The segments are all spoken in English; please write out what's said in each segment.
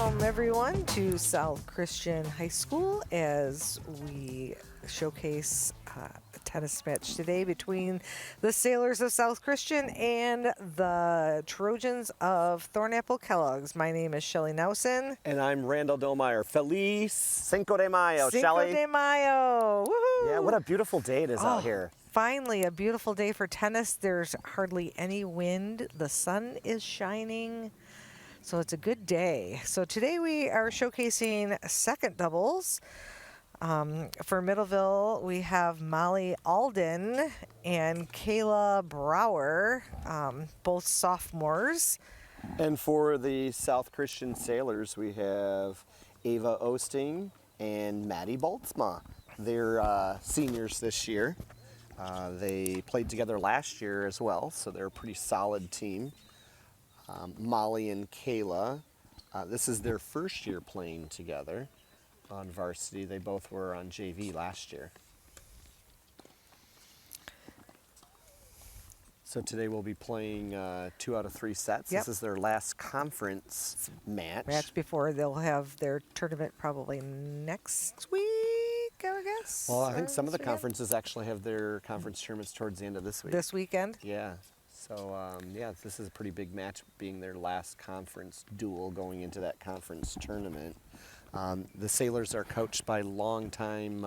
Welcome, everyone, to South Christian High School as we showcase a tennis match today between the Sailors of South Christian and the Trojans of Thornapple-Kellogg. My name is Shelly Nelson. And I'm Randall Domeyer. Feliz Cinco de Mayo, Cinco Shelly. de Mayo. Woohoo! Yeah, what a beautiful day it is out here. Finally, a beautiful day for tennis. There's hardly any wind. The sun is shining. So it's a good day. So today we are showcasing second doubles. For Middleville, we have Molly Alden and Kayla Brower, both sophomores. And for the South Christian Sailors, we have Ava Osting and Maddie Boltzma. They're seniors this year. They played together last year as well, so they're a pretty solid team. Molly and Kayla, this is their first year playing together on varsity. They both were on JV last year. So today we'll be playing 2 out of 3 sets. Yep. This is their last conference match. Before they'll have their tournament probably next week, I guess. Well, I think some of the conferences actually have their conference tournaments towards the end of this week. This weekend? Yeah. So, yeah, this is a pretty big match, being their last conference duel going into that conference tournament. The Sailors are coached by longtime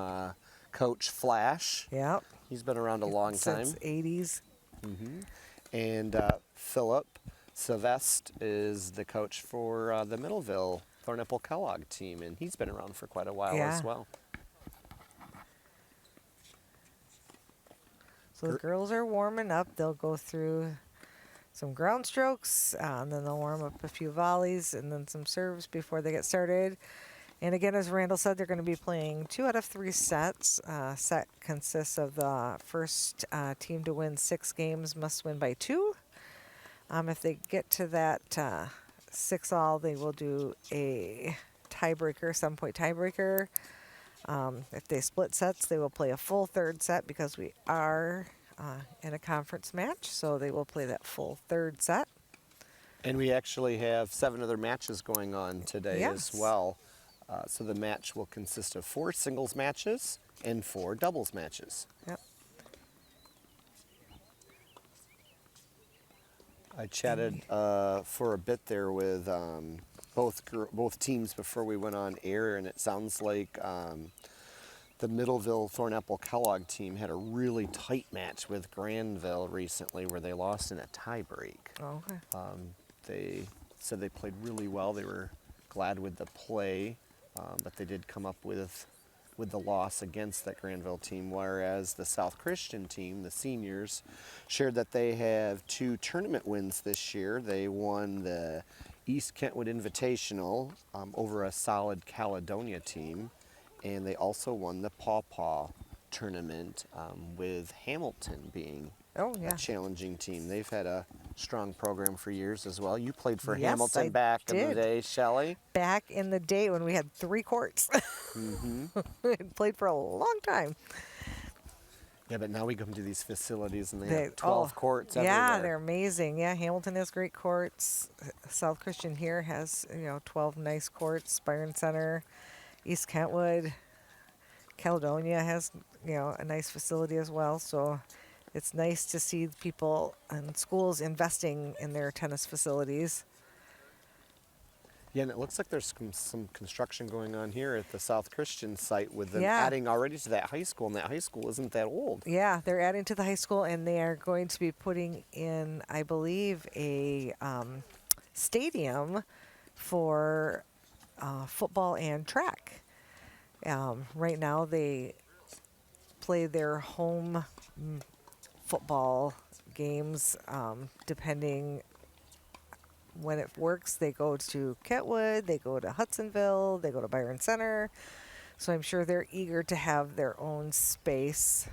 coach Flash. Yep. He's been around a long time. Since 80s. Mm-hmm. And Philip Sylvestre is the coach for the Middleville Thornapple-Kellogg team, and he's been around for quite a while as well. So the girls are warming up. They'll go through some ground strokes, and then they'll warm up a few volleys and then some serves before they get started. And again, as Randall said, they're going to be playing 2 out of 3 sets. Set consists of the first team to win 6 games must win by 2. If they get to that 6-all, they will do a tiebreaker, 7-point tiebreaker. If they split sets, they will play a full third set because we are in a conference match, so they will play that full third set. And we actually have 7 other matches going on today as well. So the match will consist of 4 singles matches and 4 doubles matches. Yep. I chatted for a bit there with both teams before we went on air, and it sounds like the Middleville Thornapple-Kellogg team had a really tight match with Granville recently where they lost in a tie break. Oh, okay. They said they played really well. They were glad with the play, but they did come up with the loss against that Granville team, whereas the South Christian team, the seniors, shared that they have 2 tournament wins this year. They won the East Kentwood Invitational over a solid Caledonia team, and they also won the Paw Paw tournament with Hamilton being a challenging team. They've had a strong program for years as well. You played for Hamilton back in the day, Shelly. Back in the day when we had 3 courts. Played for a long time. Yeah, but now we come to these facilities and they have 12 courts everywhere. Yeah, they're amazing. Yeah, Hamilton has great courts. South Christian here has 12 nice courts. Byron Center, East Kentwood, Caledonia has a nice facility as well. So it's nice to see people and schools investing in their tennis facilities. Yeah, and it looks like there's some construction going on here at the South Christian site with them adding already to that high school, and that high school isn't that old. Yeah, they're adding to the high school, and they are going to be putting in, I believe, a stadium for football and track. Right now they play their home football games depending when it works. They go to Kentwood, they go to Hudsonville, they go to Byron Center. So I'm sure they're eager to have their own space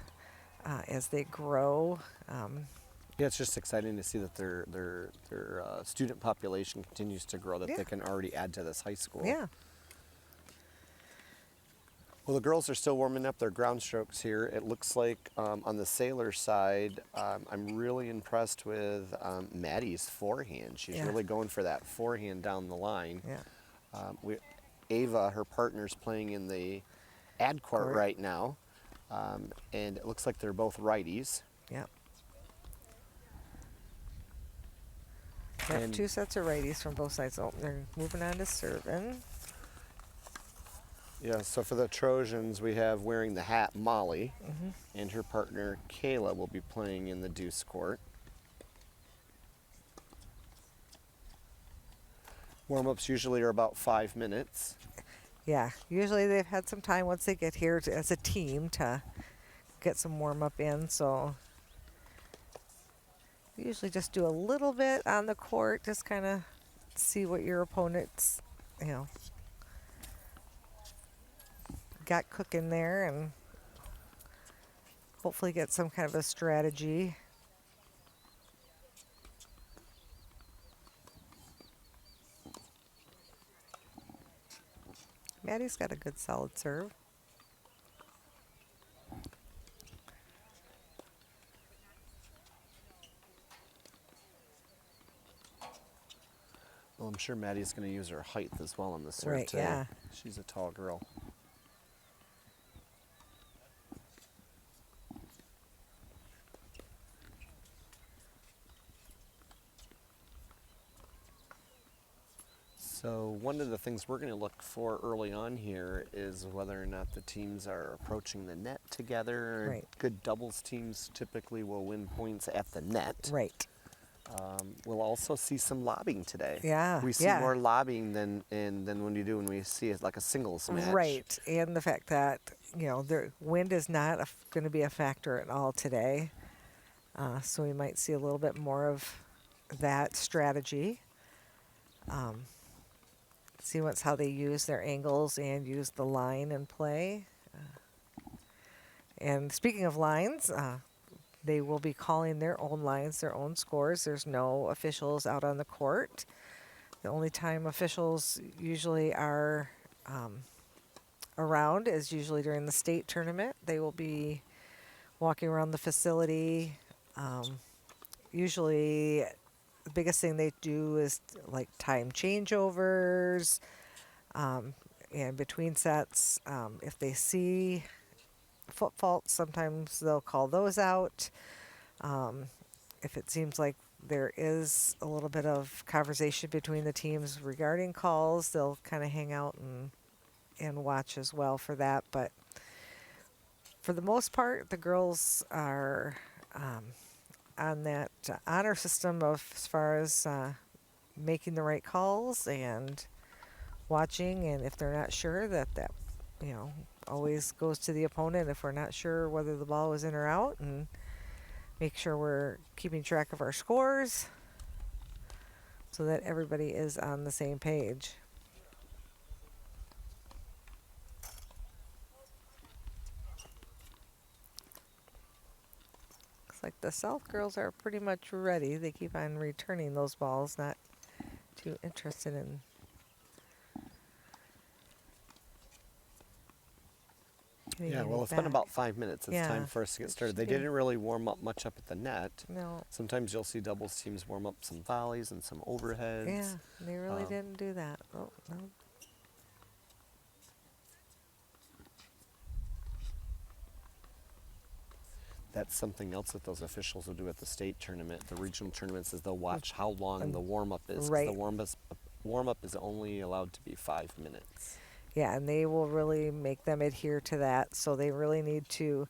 as they grow. Yeah, it's just exciting to see that their student population continues to grow, that they can already add to this high school. Yeah. Well, the girls are still warming up their ground strokes here. It looks like on the Sailor side, I'm really impressed with Maddie's forehand. She's really going for that forehand down the line. Yeah. Ava, her partner's playing in the ad court Court. right now, and it looks like they're both righties. Yep. Yep, And- 2 sets of righties from both sides. Oh, they're moving on to serving. Yeah, so for the Trojans, we have wearing the hat Molly, and her partner Kayla will be playing in the deuce court. Warm-ups usually are about 5 minutes. Yeah, usually they've had some time once they get here as a team to get some warm up in. So usually just do a little bit on the court, just kind of see what your opponent's, got cooking there, and hopefully get some kind of a strategy. Maddie's got a good solid serve. Well, I'm sure Maddie's going to use her height as well on the serve Right, today. yeah. She's a tall girl. So one of the things we're going to look for early on here is whether or not the teams are approaching the net together. Right. Good doubles teams typically will win points at the net. Right. We'll also see some lobbing today. Yeah, We see yeah. more lobbing than when we see it like a singles match. Right, and the fact that the wind is not going to be a factor at all today, so we might see a little bit more of that strategy. See how they use their angles and use the line and play. And speaking of lines, they will be calling their own lines, their own scores. There's no officials out on the court. The only time officials usually are around is usually during the state tournament. They will be walking around the facility. Usually the biggest thing they do is like time changeovers and between sets. If they see foot faults, sometimes they'll call those out. If it seems like there is a little bit of conversation between the teams regarding calls, they'll kind of hang out and watch as well for that. But for the most part, the girls are on that honor system of as far as making the right calls and watching. And if they're not sure, that always goes to the opponent if we're not sure whether the ball was in or out, and make sure we're keeping track of our scores so that everybody is on the same page. Looks like the South girls are pretty much ready. They keep on returning those balls, not too interested in Yeah, well, it's been about 5 minutes. It's time for us to get started. They didn't really warm up much up at the net. No. Sometimes you'll see doubles teams warm up some volleys and some overheads. Yeah, they really didn't do that. Oh, no. That's something else that those officials will do at the state tournament. The regional tournaments is they'll watch how long the warm-up is. 'Cause Right. The warm-up is only allowed to be 5 minutes. Yeah, and they will really make them adhere to that. So they really need to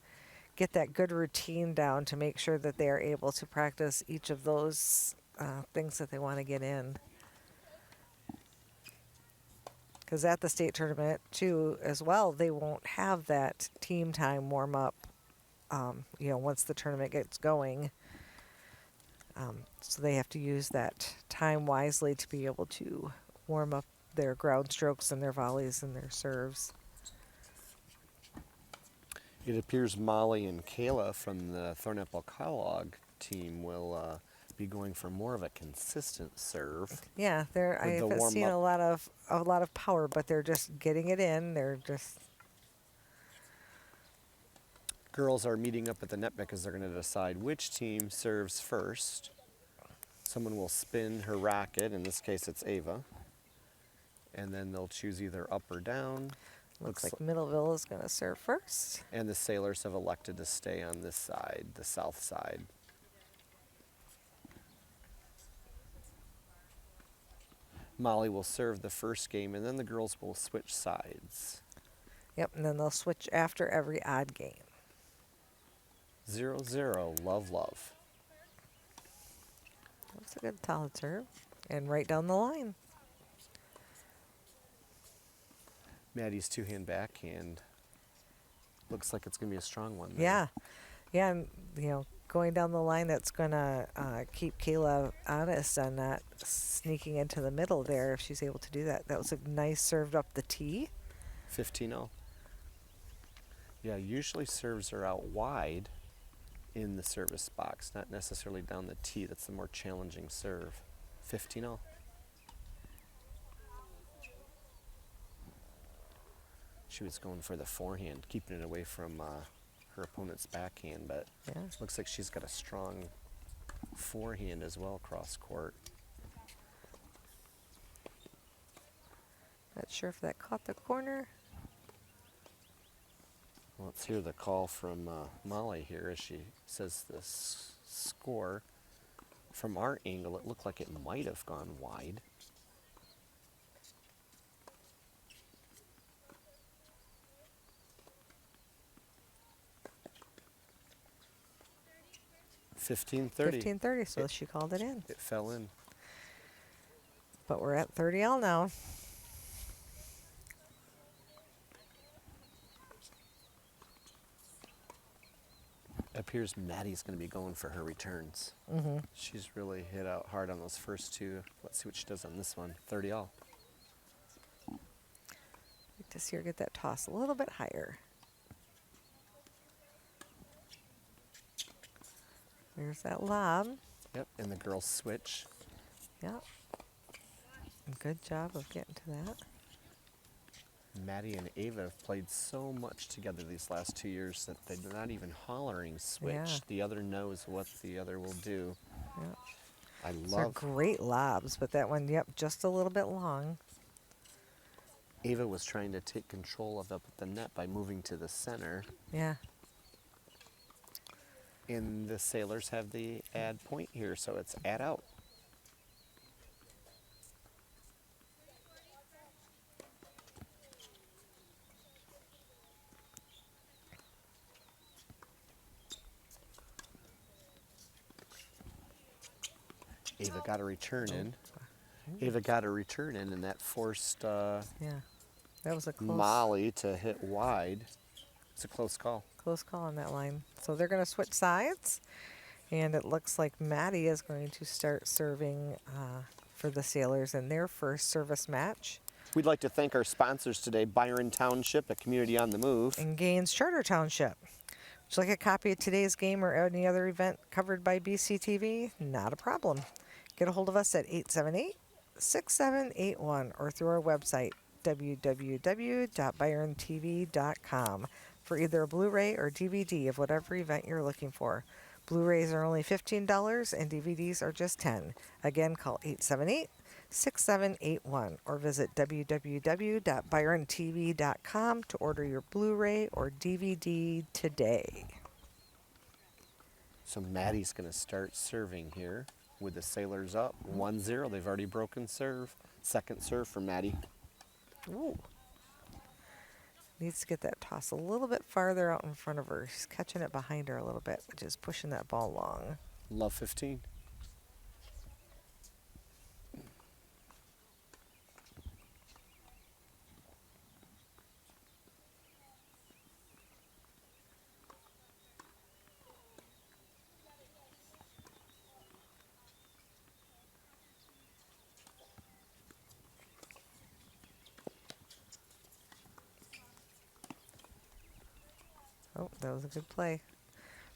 get that good routine down to make sure that they are able to practice each of those things that they want to get in. Because at the state tournament, too, as well, they won't have that team time warm up, once the tournament gets going. So they have to use that time wisely to be able to warm up their ground strokes and their volleys and their serves. It appears Molly and Kayla from the Thornapple-Kellogg team will be going for more of a consistent serve. Yeah, I With the haven't seen a warm-up. lot of power, but they're just getting it in. They're just Girls are meeting up at the net because they're going to decide which team serves first. Someone will spin her racket. In this case, it's Ava. And then they'll choose either up or down. Looks like Middleville is going to serve first. And the Sailors have elected to stay on this side, the south side. Molly will serve the first game, and then the girls will switch sides. Yep, and then they'll switch after every odd game. 0-0, love, love. That's a good solid serve. And right down the line. Maddie's two-hand backhand. Looks like it's going to be a strong one. Yeah. Yeah, and, going down the line, that's going to keep Kayla honest on not sneaking into the middle there if she's able to do that. That was a nice served up the tee. 15-0. Yeah, usually serves are out wide in the service box, not necessarily down the tee. That's the more challenging serve. 15-0. She was going for the forehand, keeping it away from her opponent's backhand, but Yeah. looks like she's got a strong forehand as well cross court. Not sure if that caught the corner. Well, let's hear the call from Molly here as she says this score. From our angle, it looked like it might have gone wide. $15.30. 15:30, so she called it in. It fell in. But we're at 30 all now. It appears Maddie's going to be going for her returns. Mm-hmm. She's really hit out hard on those first two. Let's see what she does on this one. 30 all. Like to see her get that toss a little bit higher. There's that lob. Yep, and the girls switch. Yep. Good job of getting to that. Maddie and Ava have played so much together these last 2 years that they're not even hollering switch. Yeah. The other knows what the other will do. Yep. I These are love great lobs, but that one, yep, just a little bit long. Ava was trying to take control of the net by moving to the center. Yeah. And the Sailors have the add point here, so it's add out. Ava got a return in. Ava got a return in, and that forced Yeah. That was a close, Molly to hit wide. It's a close call. close call on that line. So they're going to switch sides. And it looks like Maddie is going to start serving for the Sailors in their first service match. We'd like to thank our sponsors today, Byron Township, a community on the move. In Gaines Charter Township. Would you like a copy of today's game or any other event covered by BCTV? Not a problem. Get a hold of us at 878-6781 or through our website, www.byrontv.com, for either a Blu-ray or DVD of whatever event you're looking for. Blu-rays are only $15 and DVDs are just $10. Again, call 878-6781 or visit www.byrontv.com to order your Blu-ray or DVD today. So Maddie's going to start serving here with the Sailors up 1-0. They've already broken serve. Second serve for Maddie. Ooh. Needs to get that toss a little bit farther out in front of her. She's catching it behind her a little bit, which is pushing that ball long. Love 15. Oh, that was a good play.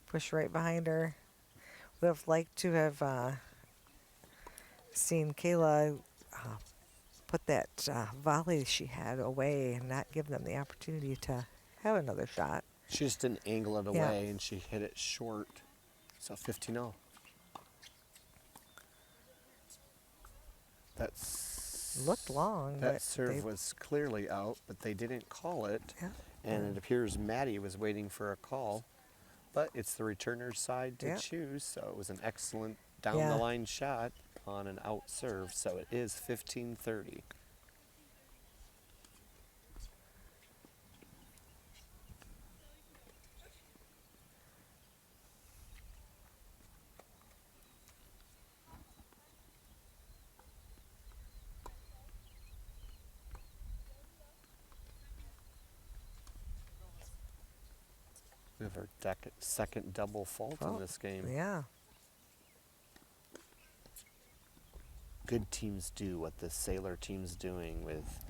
Push right behind her. Would have liked to have seen Kayla put that volley she had away and not give them the opportunity to have another shot. She just didn't angle it away, Yeah. and she hit it short. So 15-0. That's Looked long, That but serve was clearly out, but they didn't call it. Yeah. And it appears Maddie was waiting for a call. But it's the returner's side to Yeah. choose, so it was an excellent down Yeah. the line shot on an out serve. So it is 15-30. We have our second double fault in this game. Yeah. Good teams do what the Sailor team's doing with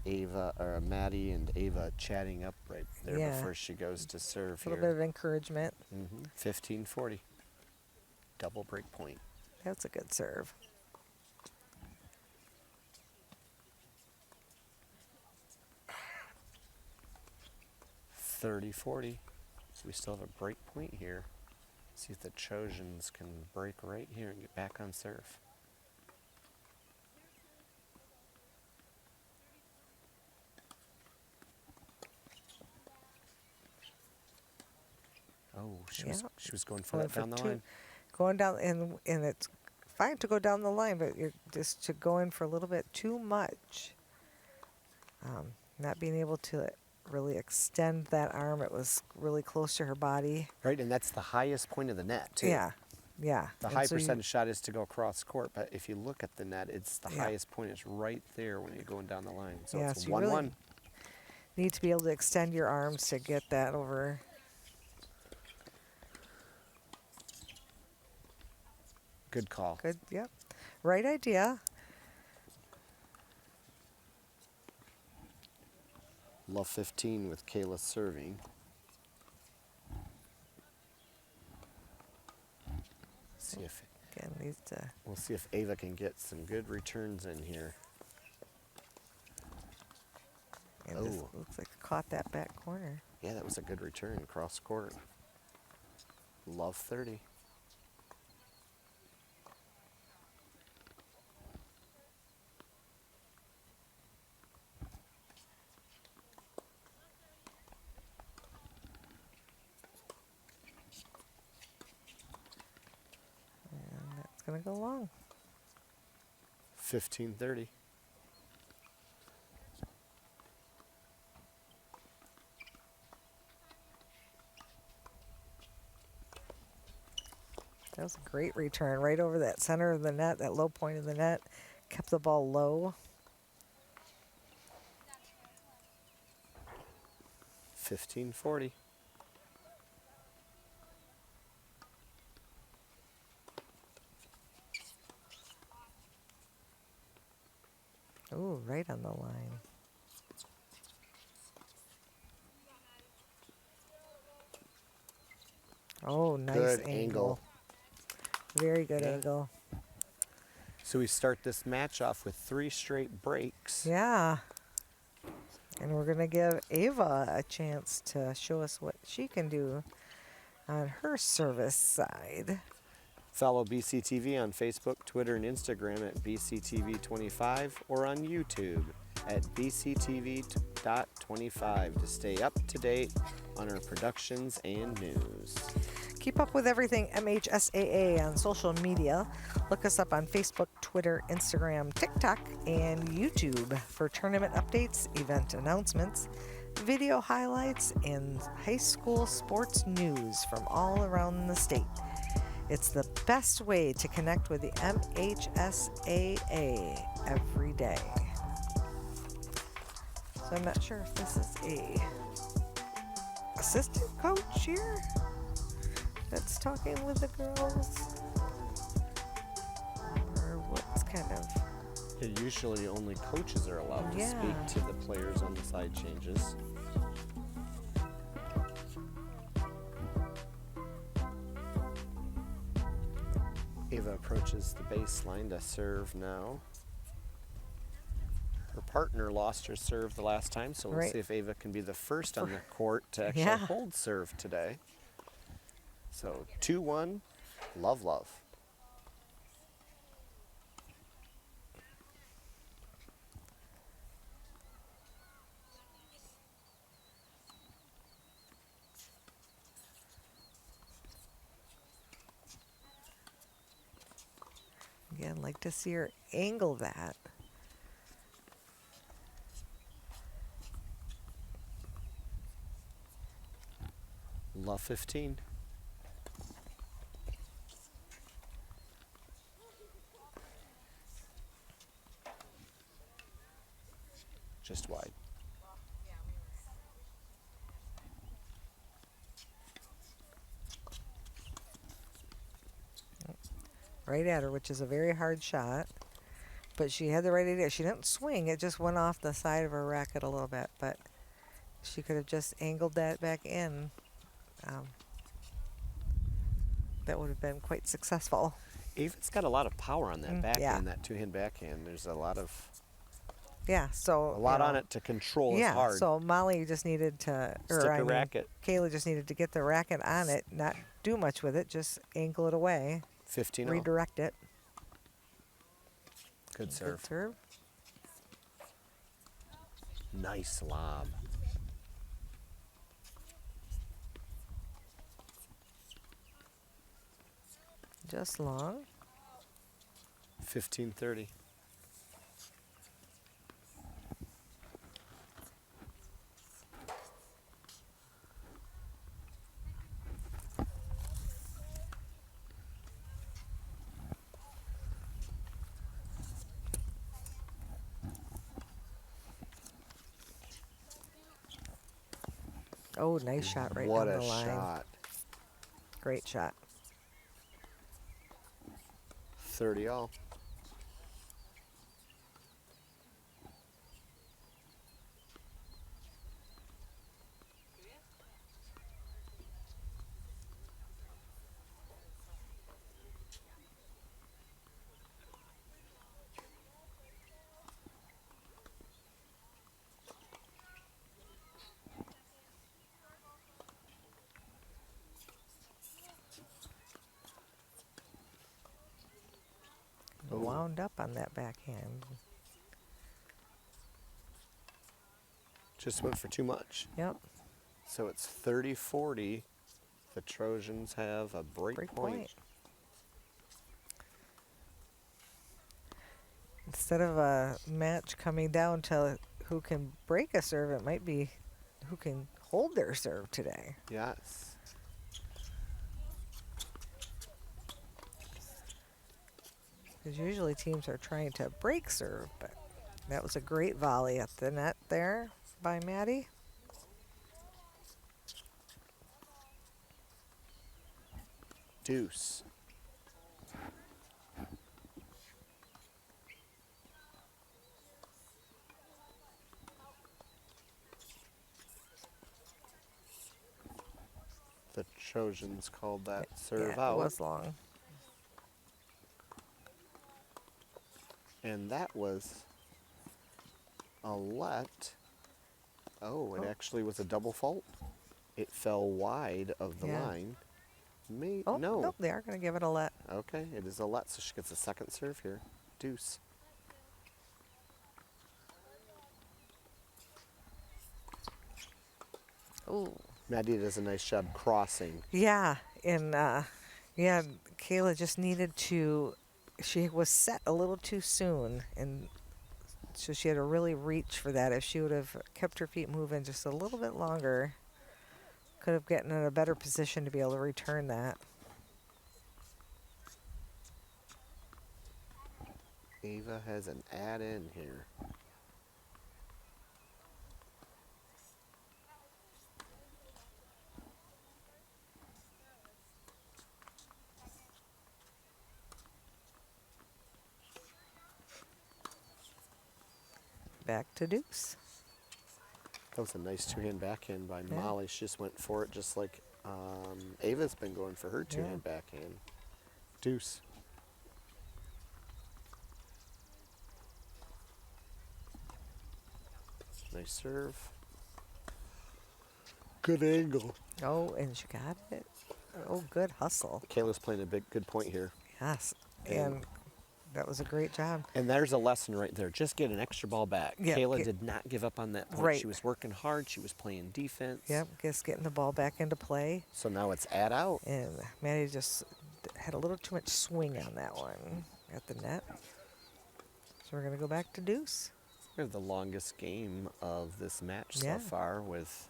Maddie and Ava chatting up right there Yeah. before she goes to serve A little here. bit of encouragement. 15-40. Double break point. That's a good serve. $30-40. So we still have a break point here. See if the Trojans can break right here and get back on serve. Oh, she was going for that down the line. Going down, and it's fine to go down the line, but you're just to go in for a little bit too much. Not being able to really extend that arm. It was really close to her body. Right, and that's the highest point of the net, too. Yeah, yeah. The And high so percentage shot is to go cross court, but if you look at the net, it's the Yeah. highest point. It's right there when you're going down the line. So Yeah, it's so you really 1-1. need to be able to extend your arms to get that over. Good call. Good, yep. Right idea. Love 15 with Kayla serving. See if Again, needs to. we'll see if Ava can get some good returns in here. And this looks like caught that back corner. Yeah, that was a good return cross court. Love 30. And that's going to go long. 15-30. That was a great return right over that center of the net, that low point of the net. Kept the ball low. 15-40. Ooh, right on the line. Oh, nice Good angle. angle. Very good angle. So we start this match off with 3 straight breaks. Yeah. And we're going to give Ava a chance to show us what she can do on her service side. Follow BCTV on Facebook, Twitter, and Instagram at BCTV25 or on YouTube at BCTV.25 to stay up to date on our productions and news. Keep up with everything MHSAA on social media. Look us up on Facebook, Twitter, Instagram, TikTok, and YouTube for tournament updates, event announcements, video highlights, and high school sports news from all around the state. It's the best way to connect with the MHSAA every day. So I'm not sure if this is a assistant coach here that's talking with the girls, or what's kind of. Yeah, usually only coaches are allowed to Yeah. speak to the players on the side changes. Ava approaches the baseline to serve now. Her partner lost her serve the last time, so we'll Right. see if Ava can be the first on the court to actually Yeah. hold serve today. So 2-1, love. like to see her angle that. Love 15. Just wide. Right at her, which is a very hard shot. But she had the right idea. She didn't swing. It just went off the side of her racket a little bit. But she could have just angled that back in. That would have been quite successful. Ava's got a lot of power on that yeah. backhand, that two-hand backhand. There's a lot So on it to control. Is hard. So Molly just needed to, Stick the racket. Kayla just needed to get the racket on it, not do much with it, just angle it away, 15. redirect it. Good serve. Good serve. Nice lob. Just long. 15-30. Oh, nice shot right What down a the line. shot. Great shot. 30 all. Wound up on that backhand. Just went for too much. Yep. So it's 30-40. The Trojans have a break point. Instead of a match coming down to who can break a serve, it might be who can hold their serve today. Yes. Because usually teams are trying to break serve, but that was a great volley at the net there by Maddie. Deuce. The Trojans called that serve out. It was long. And that was a let. Oh, it actually was a double fault. It fell wide of the line. Oh, no. Nope, they are going to give it a let. Okay, it is a let, so she gets a second serve here. Deuce. Ooh. Maddie does a nice job crossing. Yeah, and Kayla just needed to, she was set a little too soon, and so she had to really reach for that. If she would have kept her feet moving just a little bit longer, could have gotten in a better position to be able to return that. Ava has an add-in here. Back to deuce. That was a nice two-hand backhand by Molly. She just went for it just like Ava's been going for her two-hand backhand. Deuce. Nice serve. Good angle. Oh, and she got it. Oh, good hustle. Kayla's playing a good point here. Yes, and that was a great job. And there's a lesson right there. Just get an extra ball back. Yeah, Kayla did not give up on that point. Right. She was working hard. She was playing defense. Yep, just getting the ball back into play. So now it's add out. And Maddie just had a little too much swing on that one. at the net. So we're going to go back to deuce. We have the longest game of this match Yeah. so far with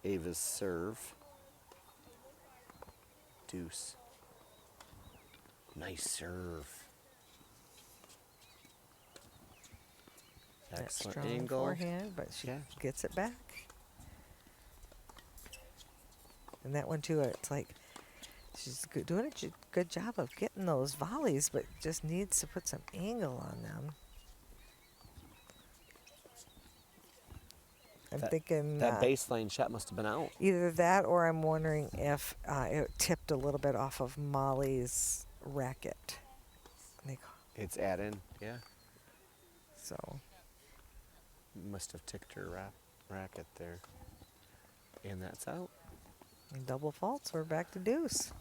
Ava's serve. Deuce. Nice serve. That Excellent strong angle. forehand, but she Yeah. gets it back. And that one too, it's like she's doing a good job of getting those volleys, but just needs to put some angle on them. I'm thinking That baseline shot must have been out. either that, or I'm wondering if it tipped a little bit off of Molly's racket. It's add in, yeah. So Must have ticked her racket there. And that's out. double faults. We're back to deuce.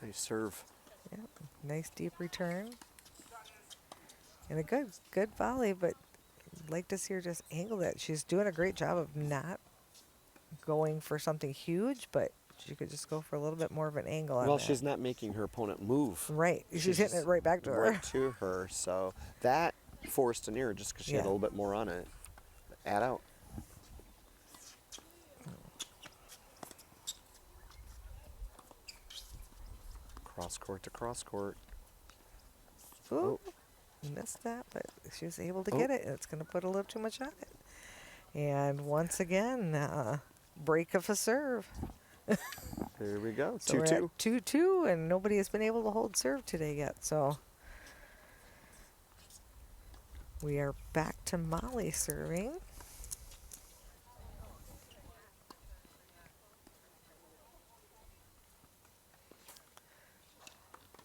Nice serve. Yep. Nice deep return. And a good volley, but I'd like to see her just angle that. She's doing a great job of not going for something huge, but she could just go for a little bit more of an angle on Well, that. she's not making her opponent move. Right. She's hitting it right back to her. Right to her. So that forced an error just because she had a Yeah. little bit more on it. Add out. Cross court to cross court. Ooh, missed that, but she was able to get it, and it's going to put a little too much on it. And once again, break of a serve. There we go. So we're 2-2. at 2-2, and nobody has been able to hold serve today yet. So we are back to Molly serving.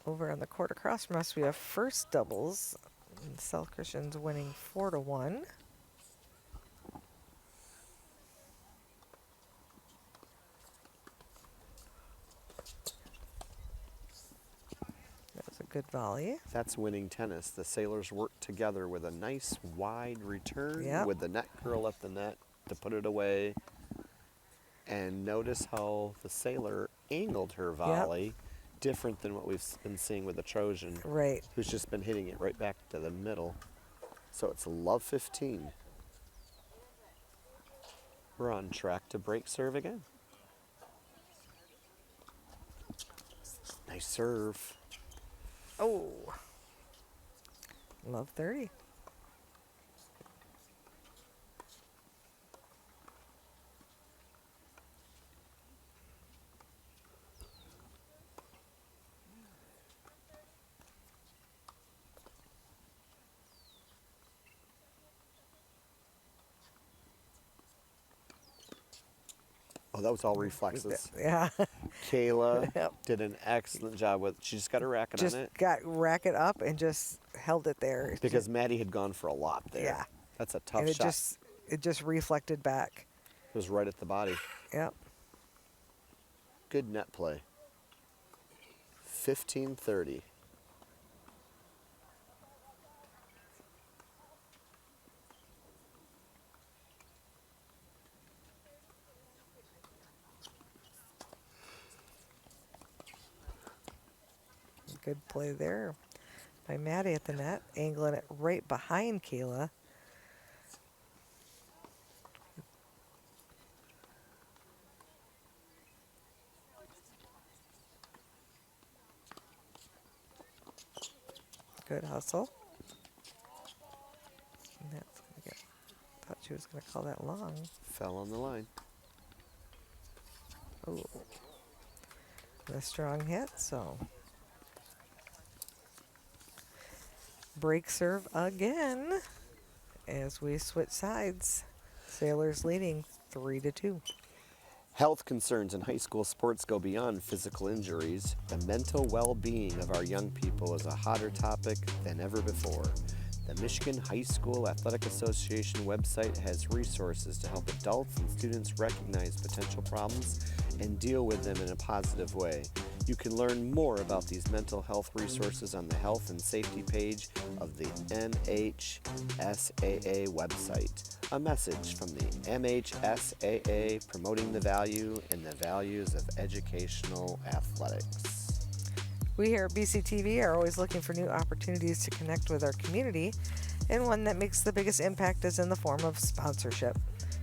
Over on the court across from us, we have first doubles. South Christian's winning 4-1. That was a good volley. That's winning tennis. The Sailors work together with a nice wide return Yep. with the net girl at the net to put it away. And notice how the Sailor angled her volley, different than what we've been seeing with the Trojan, Right. who's just been hitting it right back to the middle. So it's love 15. We're on track to break serve again. Nice serve. Oh. Love 30. Oh, that was all reflexes. Yeah. Kayla Yep. did an excellent job with. She just got her racket Just on it got racket up and just held it there. because Maddie had gone for a lot there. Yeah. That's a tough And shot. it just reflected back. It was right at the body. Yep. Good net play. 15-30. Good play there by Maddie at the net, angling it right behind Kayla. Good hustle. And that's gonna get, thought she was going to call that long. Fell on the line. Oh. A strong hit, so. Break serve again as we switch sides. Sailors leading 3-2. Health concerns in high school sports go beyond physical injuries. The mental well-being of our young people is a hotter topic than ever before. The Michigan High School Athletic Association website has resources to help adults and students recognize potential problems and deal with them in a positive way. You can learn more about these mental health resources on the health and safety page of the MHSAA website. A message from the MHSAA promoting the value and the values of educational athletics. We here at BCTV are always looking for new opportunities to connect with our community, and one that makes the biggest impact is in the form of sponsorship.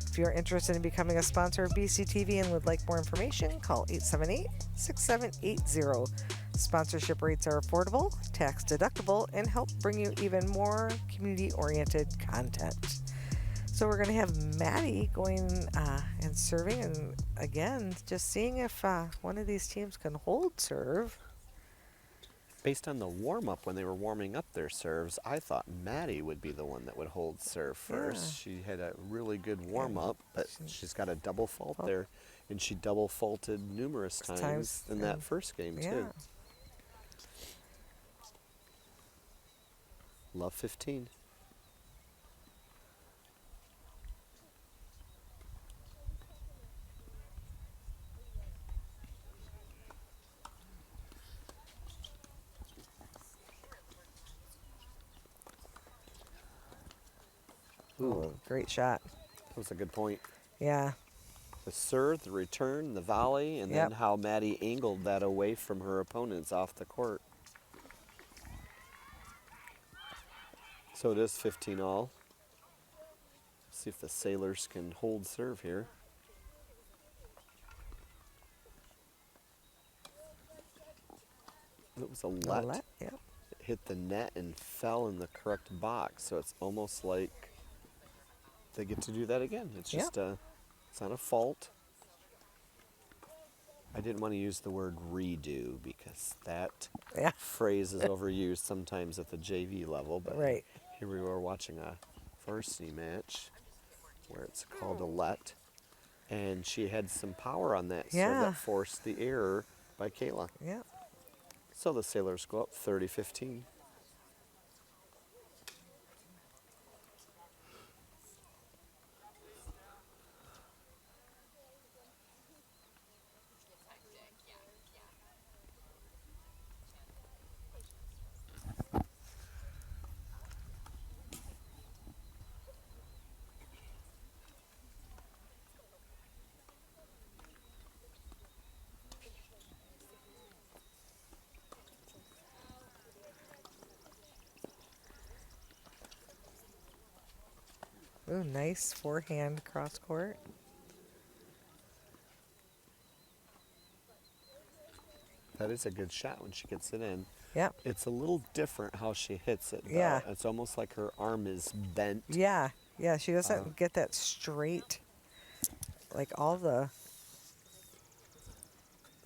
If you're interested in becoming a sponsor of BCTV and would like more information, call 878-6780. Sponsorship rates are affordable, tax deductible, and help bring you even more community-oriented content. So we're going to have Maddie going and serving, and again, just seeing if one of these teams can hold serve. Based on the warm-up when they were warming up their serves, I thought Maddie would be the one that would hold serve first. Yeah. She had a really good warm-up, but she's got a double fault there, and she double faulted numerous times in that first game too. Love 15. Ooh, great shot. That was a good point. Yeah. The serve, the return, the volley, and then how Maddie angled that away from her opponents off the court. So it is 15 all. See if the Sailors can hold serve here. It was a let. Yep. It hit the net and fell in the correct box, so it's almost like they get to do that again. It's just it's not a fault. I didn't want to use the word redo because that phrase is overused sometimes at the JV level, but here we were watching a varsity match where it's called a let, and she had some power on that serve that forced the error by Kayla. Yeah. So the Sailors go up 30-15. Ooh, nice forehand cross court. That is a good shot when she gets it in. Yep. It's a little different how she hits it, though. Yeah. It's almost like her arm is bent. Yeah. Yeah, she doesn't get that straight. Like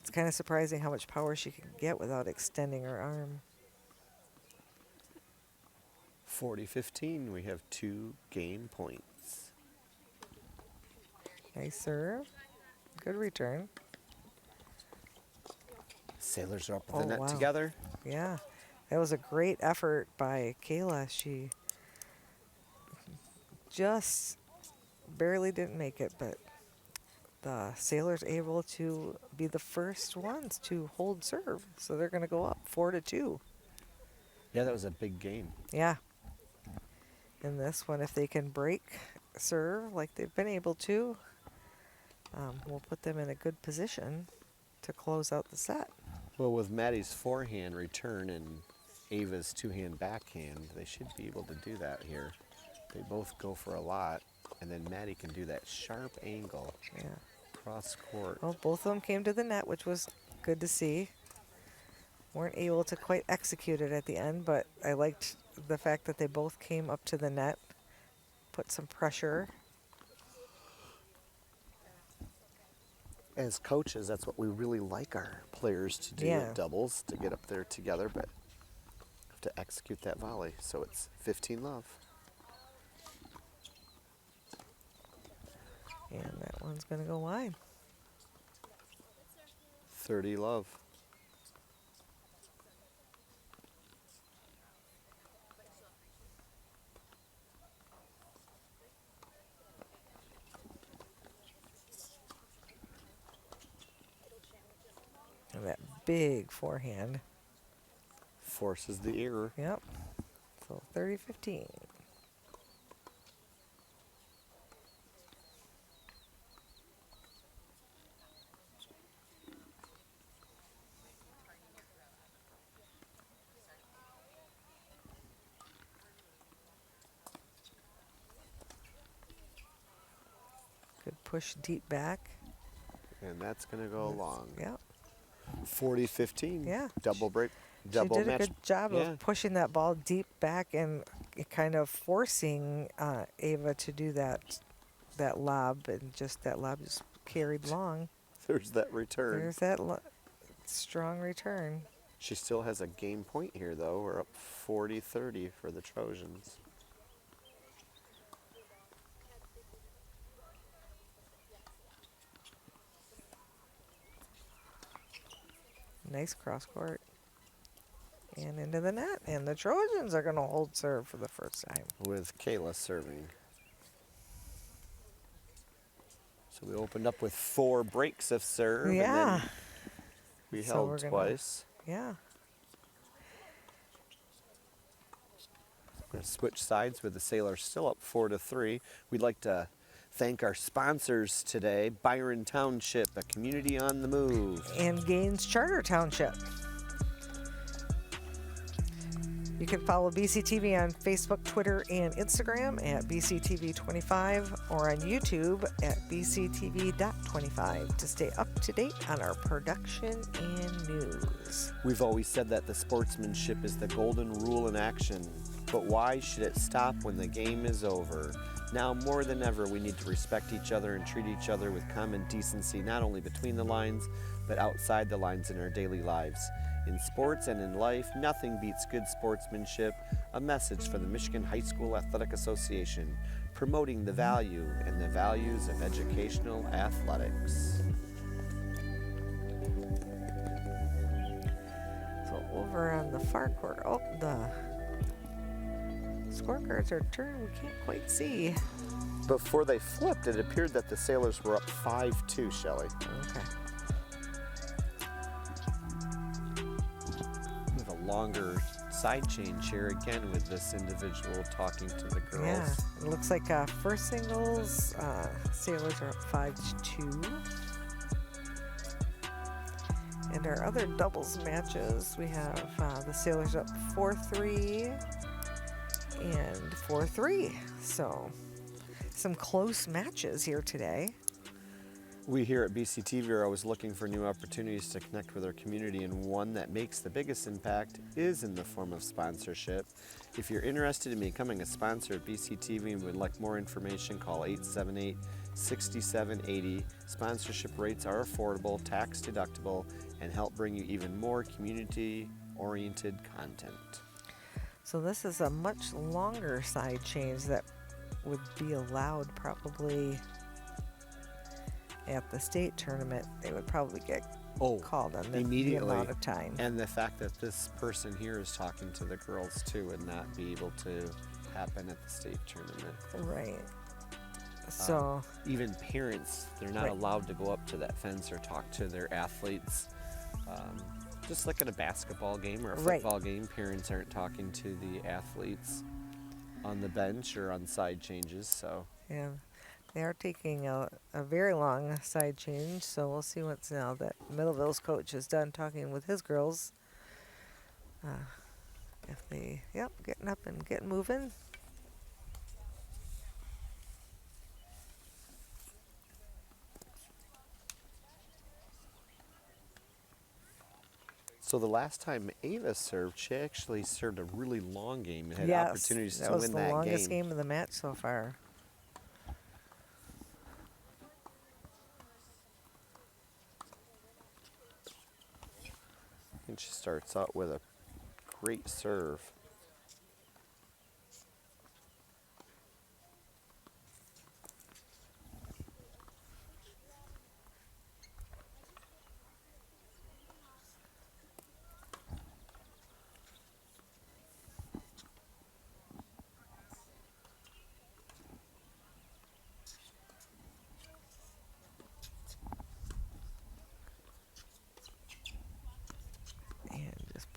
it's kind of surprising how much power she can get without extending her arm. 40-15, we have 2 game points. Nice serve. Good return. Sailors are up with the net together. Yeah. That was a great effort by Kayla. She just barely didn't make it, but the Sailors able to be the first ones to hold serve. So they're going to go up 4-2. Yeah, that was a big game. Yeah. In this one, if they can break serve like they've been able to, we'll put them in a good position to close out the set. Well, with Maddie's forehand return and Ava's two-hand backhand, they should be able to do that here. They both go for a lot, and then Maddie can do that sharp angle cross court. Well, both of them came to the net, which was good to see. Weren't able to quite execute it at the end, but I liked the fact that they both came up to the net, put some pressure. As coaches, that's what we really like our players to do at doubles, to get up there together, but have to execute that volley. So it's 15-love. And that one's going to go wide. 30-love. big forehand. Forces the error. Yep. So 30-15. Good push deep back. And that's going to go long. Yep. 40-15. Yeah. Double break. She Double did a match. good job Yeah. of pushing that ball deep back and kind of forcing Ava to do that lob, and just that lob just carried long. There's that return. There's that strong return. She still has a game point here, though. We're up 40-30 for the Trojans. Nice cross court. And into the net. And the Trojans are going to hold serve for the first time. With Kayla serving. So we opened up with 4 breaks of serve. Yeah. And then we So held we're gonna- twice. Yeah. We're going to switch sides with the Sailors still up 4-3. We'd like to thank our sponsors today, Byron Township, a community on the move. And Gaines Charter Township. You can follow BCTV on Facebook, Twitter, and Instagram at BCTV25 or on YouTube at BCTV.25 to stay up to date on our production and news. We've always said that the sportsmanship is the golden rule in action, but why should it stop when the game is over? Now more than ever, we need to respect each other and treat each other with common decency, not only between the lines, but outside the lines in our daily lives. In sports and in life, nothing beats good sportsmanship. A message from the Michigan High School Athletic Association, promoting the value and the values of educational athletics. So over on the far court, oh, the scorecards are turned, we can't quite see. Before they flipped, it appeared that the Sailors were up 5-2, Shelley. Okay. We have a longer side change here again with this individual talking to the girls. Yeah, it looks like first singles, Sailors are up 5-2. And our other doubles matches, we have the Sailors up 4-3 and 4-3. So some close matches here today. We here at BCTV are always looking for new opportunities to connect with our community, and one that makes the biggest impact is in the form of sponsorship. If you're interested in becoming a sponsor at BCTV and would like more information, call 878-6780. Sponsorship rates are affordable, tax deductible, and help bring you even more community-oriented content. So this is a much longer side change that would be allowed probably at the state tournament. They would probably get called on the amount of time. And the fact that this person here is talking to the girls too would not be able to happen at the state tournament. Right. So even parents, they're not allowed to go up to that fence or talk to their athletes. Just like at a basketball game or a football game, parents aren't talking to the athletes on the bench or on side changes. So yeah, they are taking a very long side change. So we'll see what's now that Middleville's coach is done talking with his girls. If they, getting up and getting moving. So the last time Ava served, she actually served a really long game and had Yes, opportunities that to was win the that longest game. game of the match so far. And she starts out with a great serve.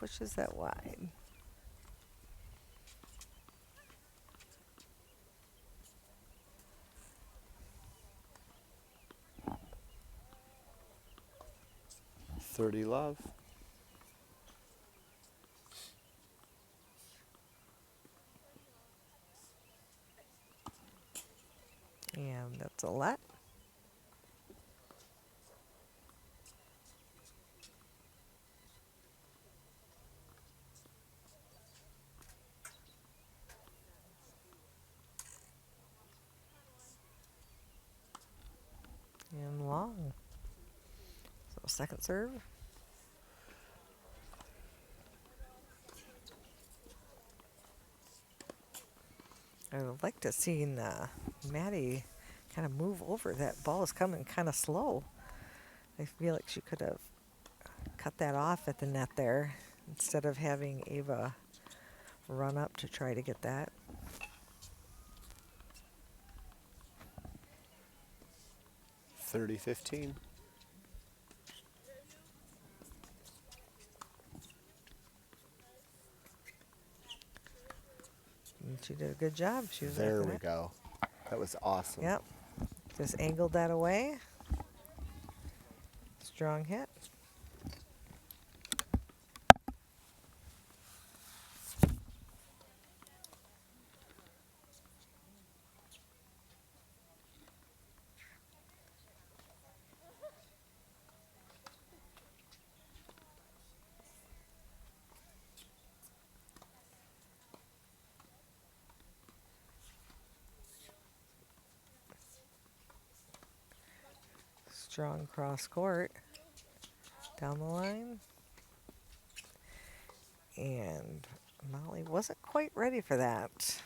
pushes that wide. .30 love. And that's a let. And long. So second serve. I would like to see Maddie kind of move over. That ball is coming kind of slow. I feel like she could have cut that off at the net there instead of having Ava run up to try to get that. .30-15. And she did a good job. She was There after we that. go. That was awesome. Yep. Just angled that away. Strong hit. Strong cross court. Down the line. And Molly wasn't quite ready for that.